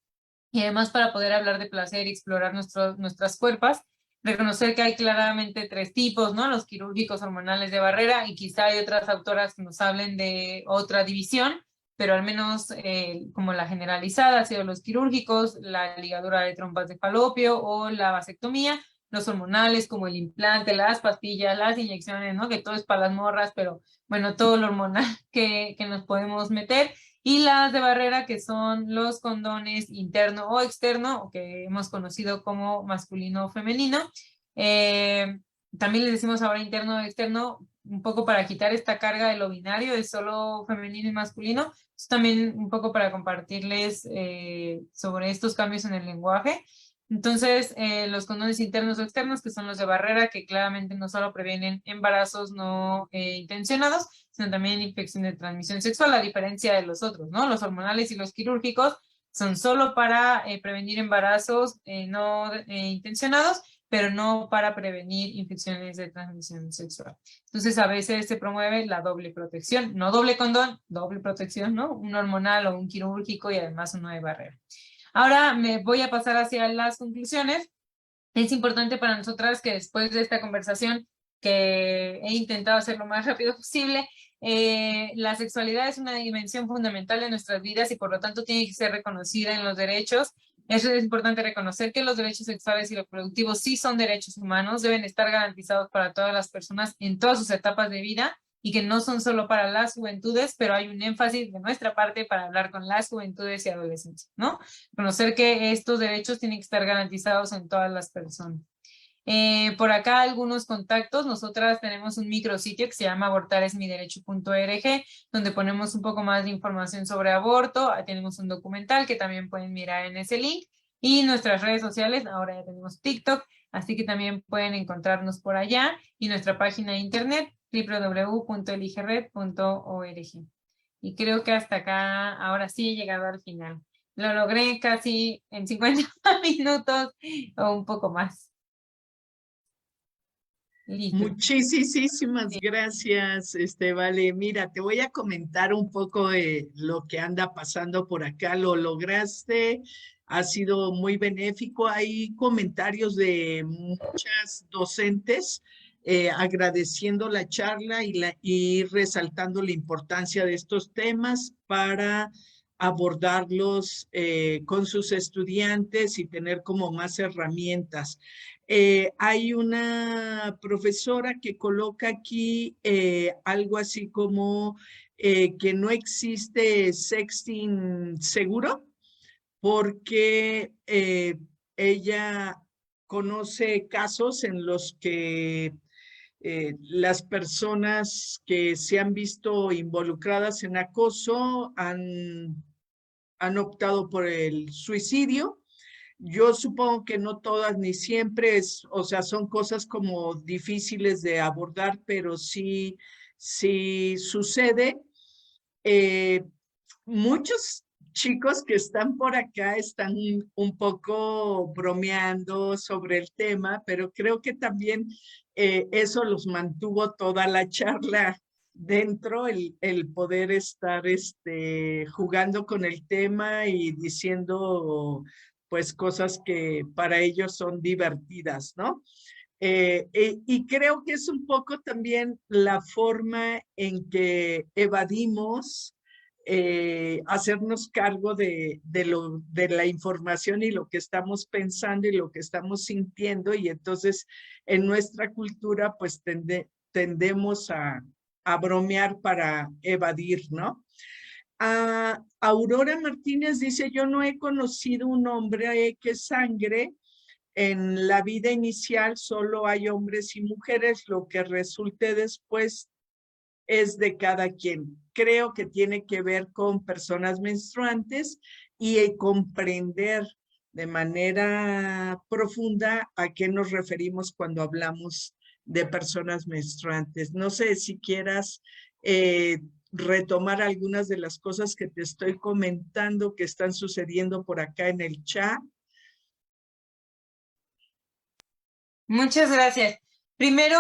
y además para poder hablar de placer y explorar nuestras cuerpos, reconocer que hay claramente 3 tipos, ¿no? Los quirúrgicos, hormonales, de barrera, y quizá hay otras autoras que nos hablen de otra división, pero al menos como la generalizada ha sido los quirúrgicos, la ligadura de trompas de falopio o la vasectomía, los hormonales como el implante, las pastillas, las inyecciones, ¿no? Que todo es para las morras, pero bueno, todo lo hormonal que nos podemos meter. Y las de barrera, que son los condones interno o externo, o que hemos conocido como masculino o femenino. También les decimos ahora interno o externo, un poco para quitar esta carga de lo binario, de solo femenino y masculino. También un poco para compartirles sobre estos cambios en el lenguaje. Entonces, los condones internos o externos, que son los de barrera, que claramente no solo previenen embarazos no intencionados, sino también infección de transmisión sexual, a diferencia de los otros, ¿no? Los hormonales y los quirúrgicos son solo para prevenir embarazos no intencionados, pero no para prevenir infecciones de transmisión sexual. Entonces, a veces se promueve la doble protección, no doble condón, doble protección, ¿no? Un hormonal o un quirúrgico y además uno de barrera. Ahora me voy a pasar hacia las conclusiones. Es importante para nosotras que después de esta conversación, que he intentado hacer lo más rápido posible, la sexualidad es una dimensión fundamental de nuestras vidas y por lo tanto tiene que ser reconocida en los derechos. Eso es importante reconocer que los derechos sexuales y reproductivos sí son derechos humanos, deben estar garantizados para todas las personas en todas sus etapas de vida y que no son solo para las juventudes, pero hay un énfasis de nuestra parte para hablar con las juventudes y adolescentes, ¿no? Conocer que estos derechos tienen que estar garantizados en todas las personas. Por acá algunos contactos. Nosotras tenemos un micrositio que se llama abortaresmiderecho.org, donde ponemos un poco más de información sobre aborto. Ahí tenemos un documental que también pueden mirar en ese link. Y nuestras redes sociales, ahora ya tenemos TikTok, así que también pueden encontrarnos por allá. Y nuestra página de internet, www.eligered.org. Y creo que hasta acá, ahora sí he llegado al final. Lo logré casi en 50 minutos o un poco más. Listo. Muchísimas gracias, Vale. Mira, te voy a comentar un poco de lo que anda pasando por acá. Lo lograste, ha sido muy benéfico. Hay comentarios de muchas docentes agradeciendo la charla y resaltando la importancia de estos temas para abordarlos con sus estudiantes y tener como más herramientas. Hay una profesora que coloca aquí algo así como que no existe sexting seguro porque ella conoce casos en los que las personas que se han visto involucradas en acoso han optado por el suicidio. Yo supongo que no todas ni siempre es, o sea, son cosas como difíciles de abordar, pero sí sucede. Eh, Muchos chicos que están por acá están un poco bromeando sobre el tema, pero creo que también eso los mantuvo toda la charla dentro, el poder estar jugando con el tema y diciendo pues cosas que para ellos son divertidas, ¿no? Y creo que es un poco también la forma en que evadimos hacernos cargo de la información y lo que estamos pensando y lo que estamos sintiendo, y entonces en nuestra cultura pues tendemos a bromear para evadir, ¿no? Aurora Martínez dice, yo no he conocido un hombre que sangre. En la vida inicial solo hay hombres y mujeres, lo que resulte después es de cada quien. Creo que tiene que ver con personas menstruantes y comprender de manera profunda a qué nos referimos cuando hablamos de personas menstruantes. No sé si quieras retomar algunas de las cosas que te estoy comentando que están sucediendo por acá en el chat. Muchas gracias. Primero,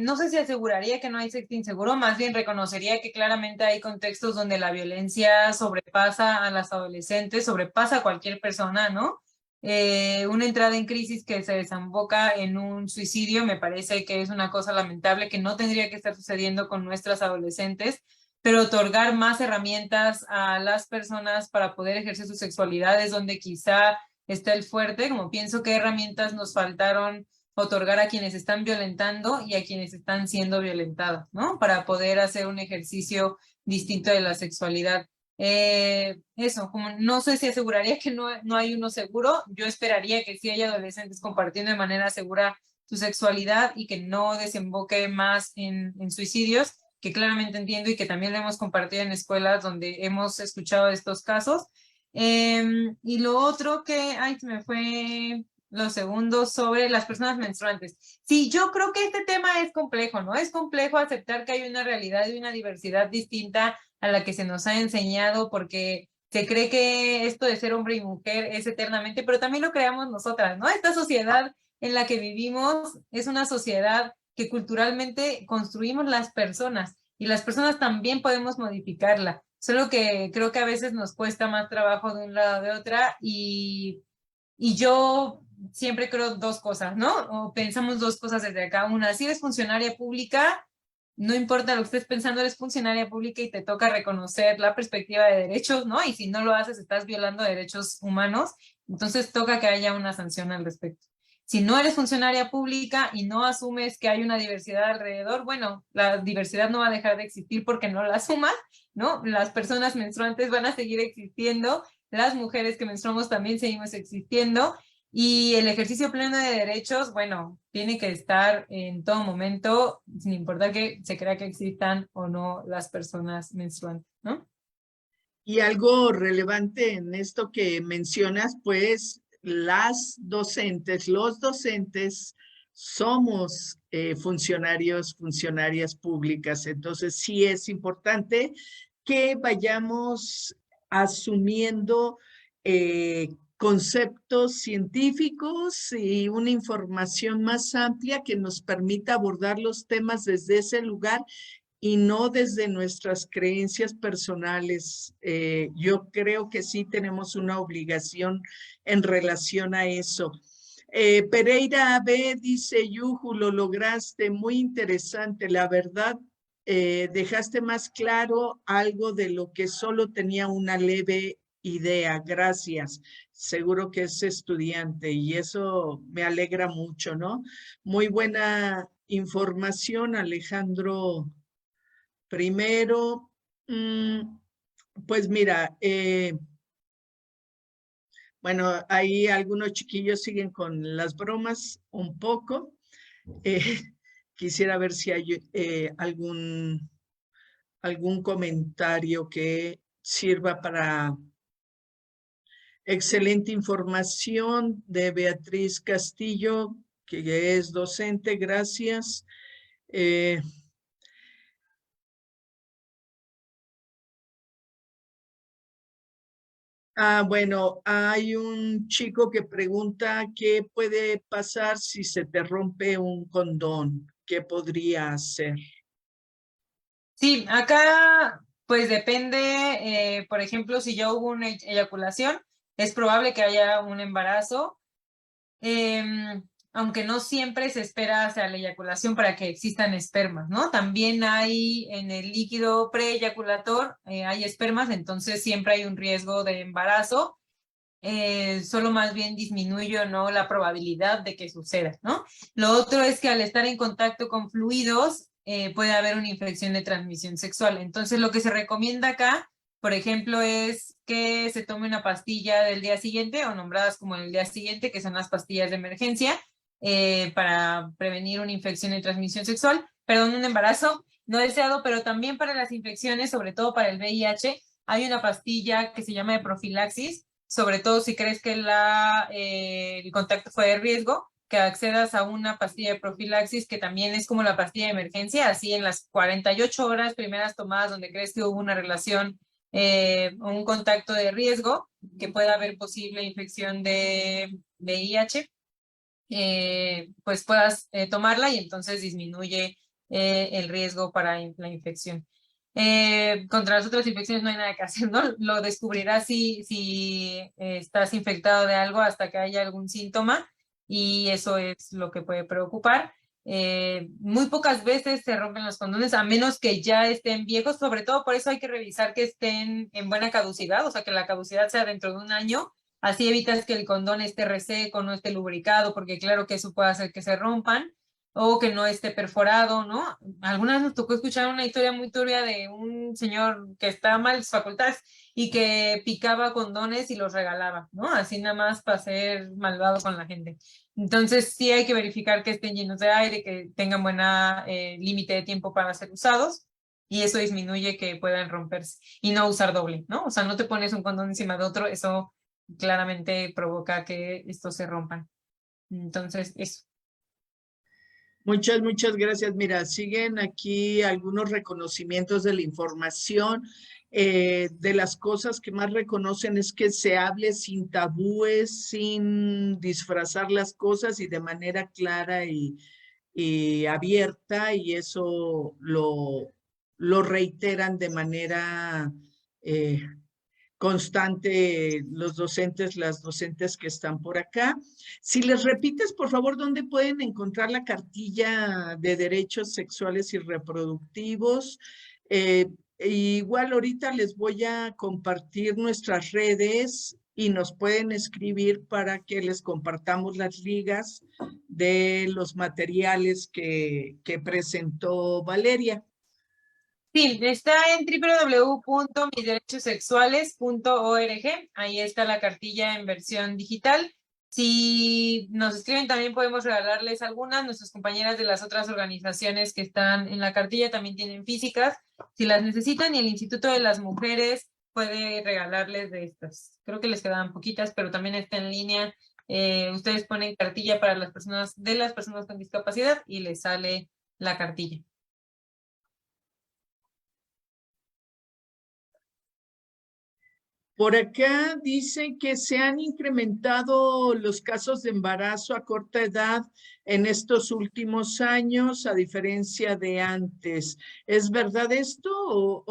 no sé si aseguraría que no hay sexo inseguro, más bien reconocería que claramente hay contextos donde la violencia sobrepasa a las adolescentes, sobrepasa a cualquier persona, ¿no? Una entrada en crisis que se desemboca en un suicidio me parece que es una cosa lamentable que no tendría que estar sucediendo con nuestras adolescentes, pero otorgar más herramientas a las personas para poder ejercer su sexualidad es donde quizá está el fuerte, como pienso que herramientas nos faltaron otorgar a quienes están violentando y a quienes están siendo violentados, ¿no? Para poder hacer un ejercicio distinto de la sexualidad. Eso, como no sé si aseguraría que no hay uno seguro, yo esperaría que sí haya adolescentes compartiendo de manera segura su sexualidad y que no desemboque más en suicidios, que claramente entiendo y que también lo hemos compartido en escuelas donde hemos escuchado estos casos. Y lo otro que, ay, se me fue lo segundo sobre las personas menstruantes. Sí, yo creo que este tema es complejo, ¿no? Es complejo aceptar que hay una realidad y una diversidad distinta a la que se nos ha enseñado porque se cree que esto de ser hombre y mujer es eternamente, pero también lo creamos nosotras, ¿no? Esta sociedad en la que vivimos es una sociedad que culturalmente construimos las personas y las personas también podemos modificarla, solo que creo que a veces nos cuesta más trabajo de un lado o de otra y yo siempre creo dos cosas, ¿no? O pensamos dos cosas desde acá. Una, si eres funcionaria pública, no importa lo que estés pensando, eres funcionaria pública y te toca reconocer la perspectiva de derechos, ¿no? Y si no lo haces, estás violando derechos humanos, entonces toca que haya una sanción al respecto. Si no eres funcionaria pública y no asumes que hay una diversidad alrededor, bueno, la diversidad no va a dejar de existir porque no la asumas, ¿no? Las personas menstruantes van a seguir existiendo, las mujeres que menstruamos también seguimos existiendo y el ejercicio pleno de derechos, bueno, tiene que estar en todo momento, sin importar que se crea que existan o no las personas menstruantes, ¿no? Y algo relevante en esto que mencionas, pues las docentes, los docentes somos funcionarias públicas. Entonces sí es importante que vayamos asumiendo conceptos científicos y una información más amplia que nos permita abordar los temas desde ese lugar y no desde nuestras creencias personales. Yo creo que sí tenemos una obligación en relación a eso. Pereira B. dice, Yuju, lo lograste, muy interesante, la verdad, dejaste más claro algo de lo que solo tenía una leve idea, gracias. Seguro que es estudiante y eso me alegra mucho, ¿no? Muy buena información, Alejandro. Primero, pues mira, bueno, ahí algunos chiquillos siguen con las bromas un poco. Eh, quisiera ver si hay algún comentario que sirva para excelente información de Beatriz Castillo, que es docente, gracias. Eh, Bueno, hay un chico que pregunta qué puede pasar si se te rompe un condón, ¿qué podría hacer? Sí, acá pues depende, por ejemplo, si ya hubo una eyaculación, es probable que haya un embarazo, aunque no siempre se espera hacia la eyaculación para que existan espermas, ¿no? También hay en el líquido preeyaculator, hay espermas, entonces siempre hay un riesgo de embarazo, solo más bien disminuye o no la probabilidad de que suceda, ¿no? Lo otro es que al estar en contacto con fluidos, puede haber una infección de transmisión sexual. Entonces, lo que se recomienda acá, por ejemplo, es que se tome una pastilla del día siguiente o nombradas como el día siguiente, que son las pastillas de emergencia, para prevenir una infección de transmisión sexual, perdón, un embarazo no deseado, pero también para las infecciones, sobre todo para el VIH, hay una pastilla que se llama de profilaxis, sobre todo si crees que el contacto fue de riesgo, que accedas a una pastilla de profilaxis que también es como la pastilla de emergencia, así en las 48 horas primeras tomadas donde crees que hubo una relación o un contacto de riesgo, que pueda haber posible infección de VIH, pues puedas tomarla y entonces disminuye el riesgo para la infección. Contra las otras infecciones no hay nada que hacer, ¿no? Lo descubrirás si estás infectado de algo hasta que haya algún síntoma y eso es lo que puede preocupar. Muy pocas veces se rompen los condones, a menos que ya estén viejos, sobre todo por eso hay que revisar que estén en buena caducidad, o sea, que la caducidad sea dentro de un año. Así evitas que el condón esté reseco, no esté lubricado, porque claro que eso puede hacer que se rompan o que no esté perforado, ¿no? Alguna vez nos tocó escuchar una historia muy turbia de un señor que estaba mal de sus facultades y que picaba condones y los regalaba, ¿no? Así nada más para ser malvado con la gente. Entonces sí hay que verificar que estén llenos de aire, que tengan buena límite de tiempo para ser usados y eso disminuye que puedan romperse y no usar doble, ¿no? O sea, no te pones un condón encima de otro, eso claramente provoca que estos se rompan. Entonces, eso. Muchas gracias. Mira, siguen aquí algunos reconocimientos de la información. De las cosas que más reconocen es que se hable sin tabúes, sin disfrazar las cosas y de manera clara y abierta, y eso lo reiteran de manera eh, constante los docentes, las docentes que están por acá. Si les repites, por favor, ¿dónde pueden encontrar la cartilla de derechos sexuales y reproductivos? Igual ahorita les voy a compartir nuestras redes y nos pueden escribir para que les compartamos las ligas de los materiales que presentó Valeria. Sí, está en www.misderechosexuales.org. Ahí está la cartilla en versión digital. Si nos escriben, también podemos regalarles algunas. Nuestras compañeras de las otras organizaciones que están en la cartilla también tienen físicas, si las necesitan, y el Instituto de las Mujeres puede regalarles de estas. Creo que les quedan poquitas, pero también está en línea. Ustedes ponen cartilla para las personas con discapacidad y les sale la cartilla. Por acá dice que se han incrementado los casos de embarazo a corta edad en estos últimos años, a diferencia de antes. ¿Es verdad esto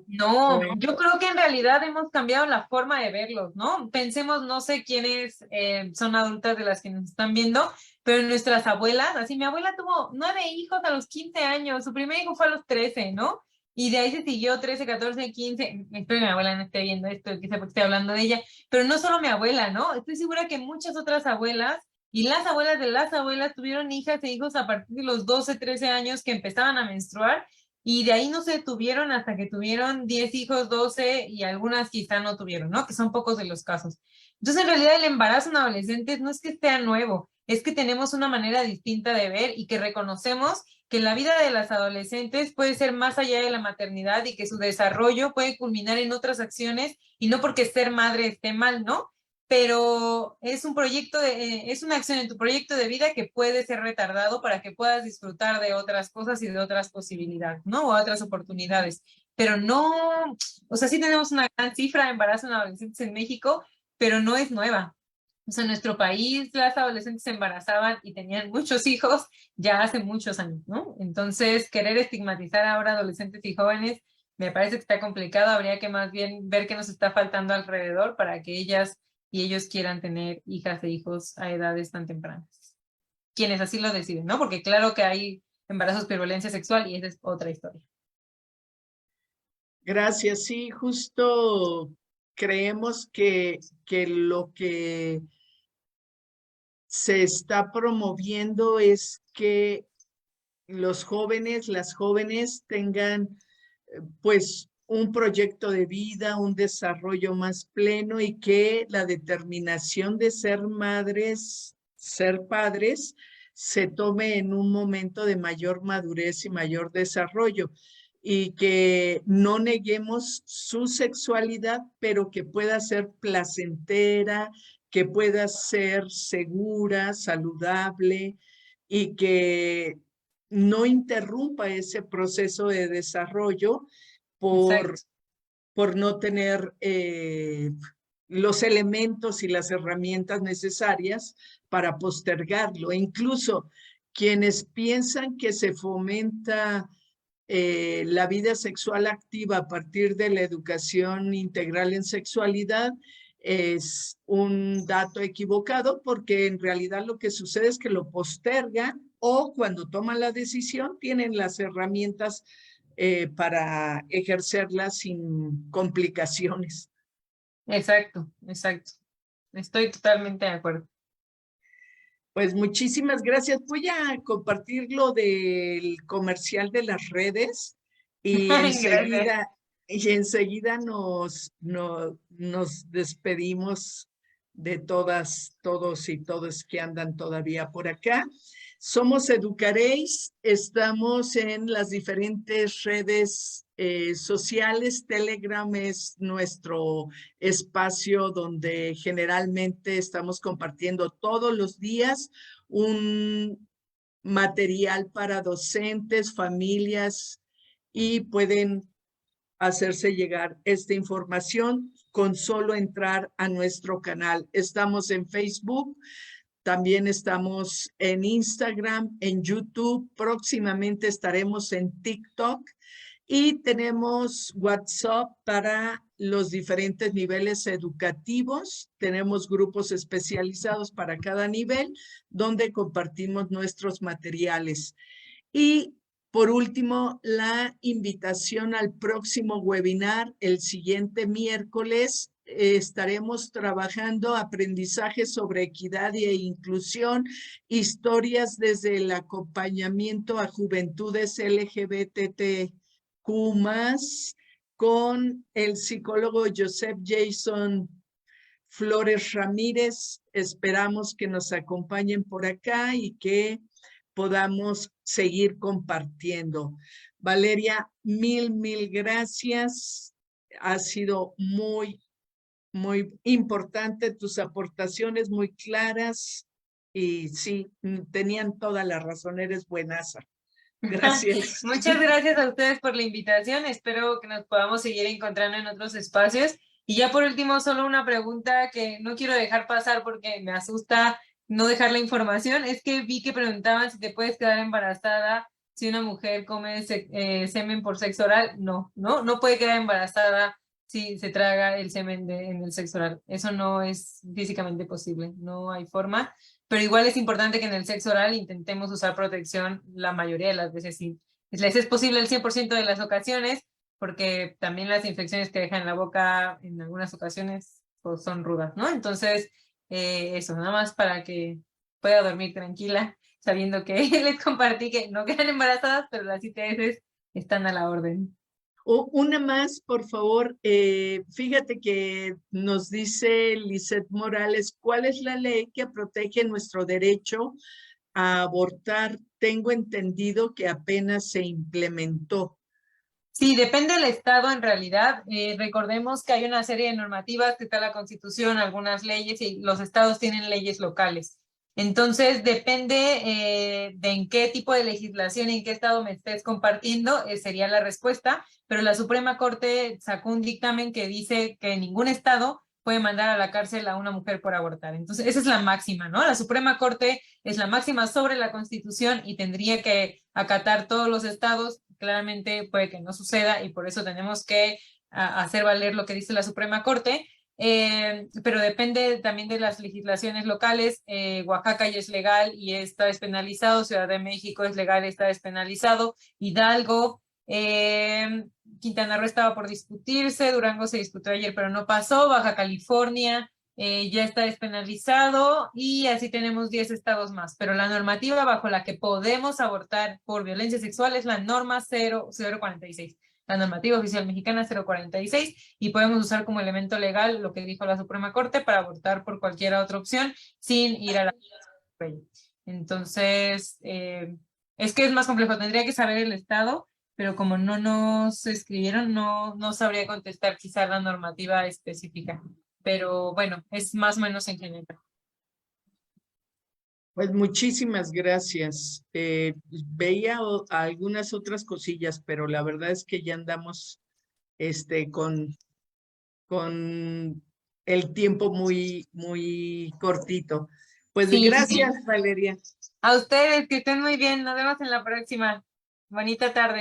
No, yo creo que en realidad hemos cambiado la forma de verlos, ¿no? Pensemos, no sé quiénes son adultas de las que nos están viendo, pero nuestras abuelas, así mi abuela tuvo 9 hijos a los 15 años, su primer hijo fue a los 13, ¿no? Y de ahí se siguió 13, 14, 15. Espero que mi abuela no esté viendo esto, que sepa que estoy hablando de ella, pero no solo mi abuela, ¿no? Estoy segura que muchas otras abuelas y las abuelas de las abuelas tuvieron hijas e hijos a partir de los 12, 13 años que empezaban a menstruar y de ahí no se tuvieron hasta que tuvieron 10 hijos, 12 y algunas quizá no tuvieron, ¿no? Que son pocos de los casos. Entonces, en realidad, el embarazo en adolescentes no es que sea nuevo, es que tenemos una manera distinta de ver y que reconocemos que la vida de las adolescentes puede ser más allá de la maternidad y que su desarrollo puede culminar en otras acciones y no porque ser madre esté mal, ¿no? Pero es un proyecto es una acción en tu proyecto de vida que puede ser retardado para que puedas disfrutar de otras cosas y de otras posibilidades, ¿no? O otras oportunidades. pero no, o sea, sí tenemos una gran cifra de embarazo en adolescentes en México, pero no es nueva. O sea, en nuestro país las adolescentes se embarazaban y tenían muchos hijos ya hace muchos años, ¿no? Entonces, querer estigmatizar ahora a adolescentes y jóvenes me parece que está complicado. Habría que más bien ver qué nos está faltando alrededor para que ellas y ellos quieran tener hijas e hijos a edades tan tempranas. Quienes así lo deciden, ¿no? Porque claro que hay embarazos por violencia sexual y esa es otra historia. Gracias. Sí, justo creemos que lo que se está promoviendo es que los jóvenes, las jóvenes tengan pues un proyecto de vida, un desarrollo más pleno y que la determinación de ser madres, ser padres, se tome en un momento de mayor madurez y mayor desarrollo y que no neguemos su sexualidad, pero que pueda ser placentera, que pueda ser segura, saludable y que no interrumpa ese proceso de desarrollo por, Exacto. por no tener los elementos y las herramientas necesarias para postergarlo. E incluso quienes piensan que se fomenta la vida sexual activa a partir de la educación integral en sexualidad es un dato equivocado porque en realidad lo que sucede es que lo postergan o cuando toman la decisión tienen las herramientas para ejercerla sin complicaciones. Exacto, exacto. Estoy totalmente de acuerdo. Pues muchísimas gracias. Voy a compartir lo del comercial de las redes y Gracias. enseguida nos despedimos de todas, todos y todas que andan todavía por acá. Somos Educaréis, estamos en las diferentes redes sociales. Telegram es nuestro espacio donde generalmente estamos compartiendo todos los días un material para docentes, familias y pueden hacerse llegar esta información con solo entrar a nuestro canal. Estamos en Facebook, también estamos en Instagram, en YouTube, próximamente estaremos en TikTok y tenemos WhatsApp para los diferentes niveles educativos. Tenemos grupos especializados para cada nivel donde compartimos nuestros materiales. Y por último, la invitación al próximo webinar el siguiente miércoles. Estaremos trabajando aprendizaje sobre equidad e inclusión, historias desde el acompañamiento a juventudes LGBTQ+, con el psicólogo Joseph Jason Flores Ramírez. Esperamos que nos acompañen por acá y que podamos seguir compartiendo. Valeria, mil gracias. Ha sido muy importante tus aportaciones, muy claras y sí, tenían toda la razón, eres buenaza. Gracias. Muchas gracias a ustedes por la invitación. Espero que nos podamos seguir encontrando en otros espacios. Y ya por último, solo una pregunta que no quiero dejar pasar porque me asusta no dejar la información. Es que vi que preguntaban si te puedes quedar embarazada si una mujer come semen por sexo oral. No puede quedar embarazada si se traga el semen en el sexo oral. Eso no es físicamente posible, no hay forma. Pero igual es importante que en el sexo oral intentemos usar protección la mayoría de las veces. Sí, les es posible el 100% de las ocasiones, porque también las infecciones que dejan en la boca en algunas ocasiones pues, son rudas, ¿no? Entonces, eso, nada más para que pueda dormir tranquila, sabiendo que les compartí que no quedan embarazadas, pero las ITS están a la orden. Una más, por favor. Fíjate que nos dice Lisette Morales, ¿cuál es la ley que protege nuestro derecho a abortar? Tengo entendido que apenas se implementó. Sí, depende del estado en realidad. Recordemos que hay una serie de normativas que está la Constitución, algunas leyes y los estados tienen leyes locales. Entonces, depende de en qué tipo de legislación, en qué estado me estés compartiendo, sería la respuesta, pero la Suprema Corte sacó un dictamen que dice que ningún estado puede mandar a la cárcel a una mujer por abortar. Entonces, esa es la máxima, ¿no? La Suprema Corte es la máxima sobre la Constitución y tendría que acatar todos los estados. Claramente puede que no suceda y por eso tenemos que hacer valer lo que dice la Suprema Corte. Pero depende también de las legislaciones locales. Oaxaca ya es legal y está despenalizado, Ciudad de México es legal y está despenalizado, Hidalgo, Quintana Roo estaba por discutirse, Durango se discutió ayer pero no pasó, Baja California ya está despenalizado y así tenemos 10 estados más, pero la normativa bajo la que podemos abortar por violencia sexual es la norma 046. La normativa oficial mexicana 046 y podemos usar como elemento legal lo que dijo la Suprema Corte para abortar por cualquier otra opción sin ir a la... Entonces, es que es más complejo, tendría que saber el estado, pero como no nos escribieron, no sabría contestar quizá la normativa específica, pero bueno, es más o menos en general. Pues muchísimas gracias. Veía algunas otras cosillas, pero la verdad es que ya andamos con el tiempo muy cortito. Pues Sí, gracias, Valeria. a ustedes, que estén muy bien, nos vemos en la próxima. Bonita tarde.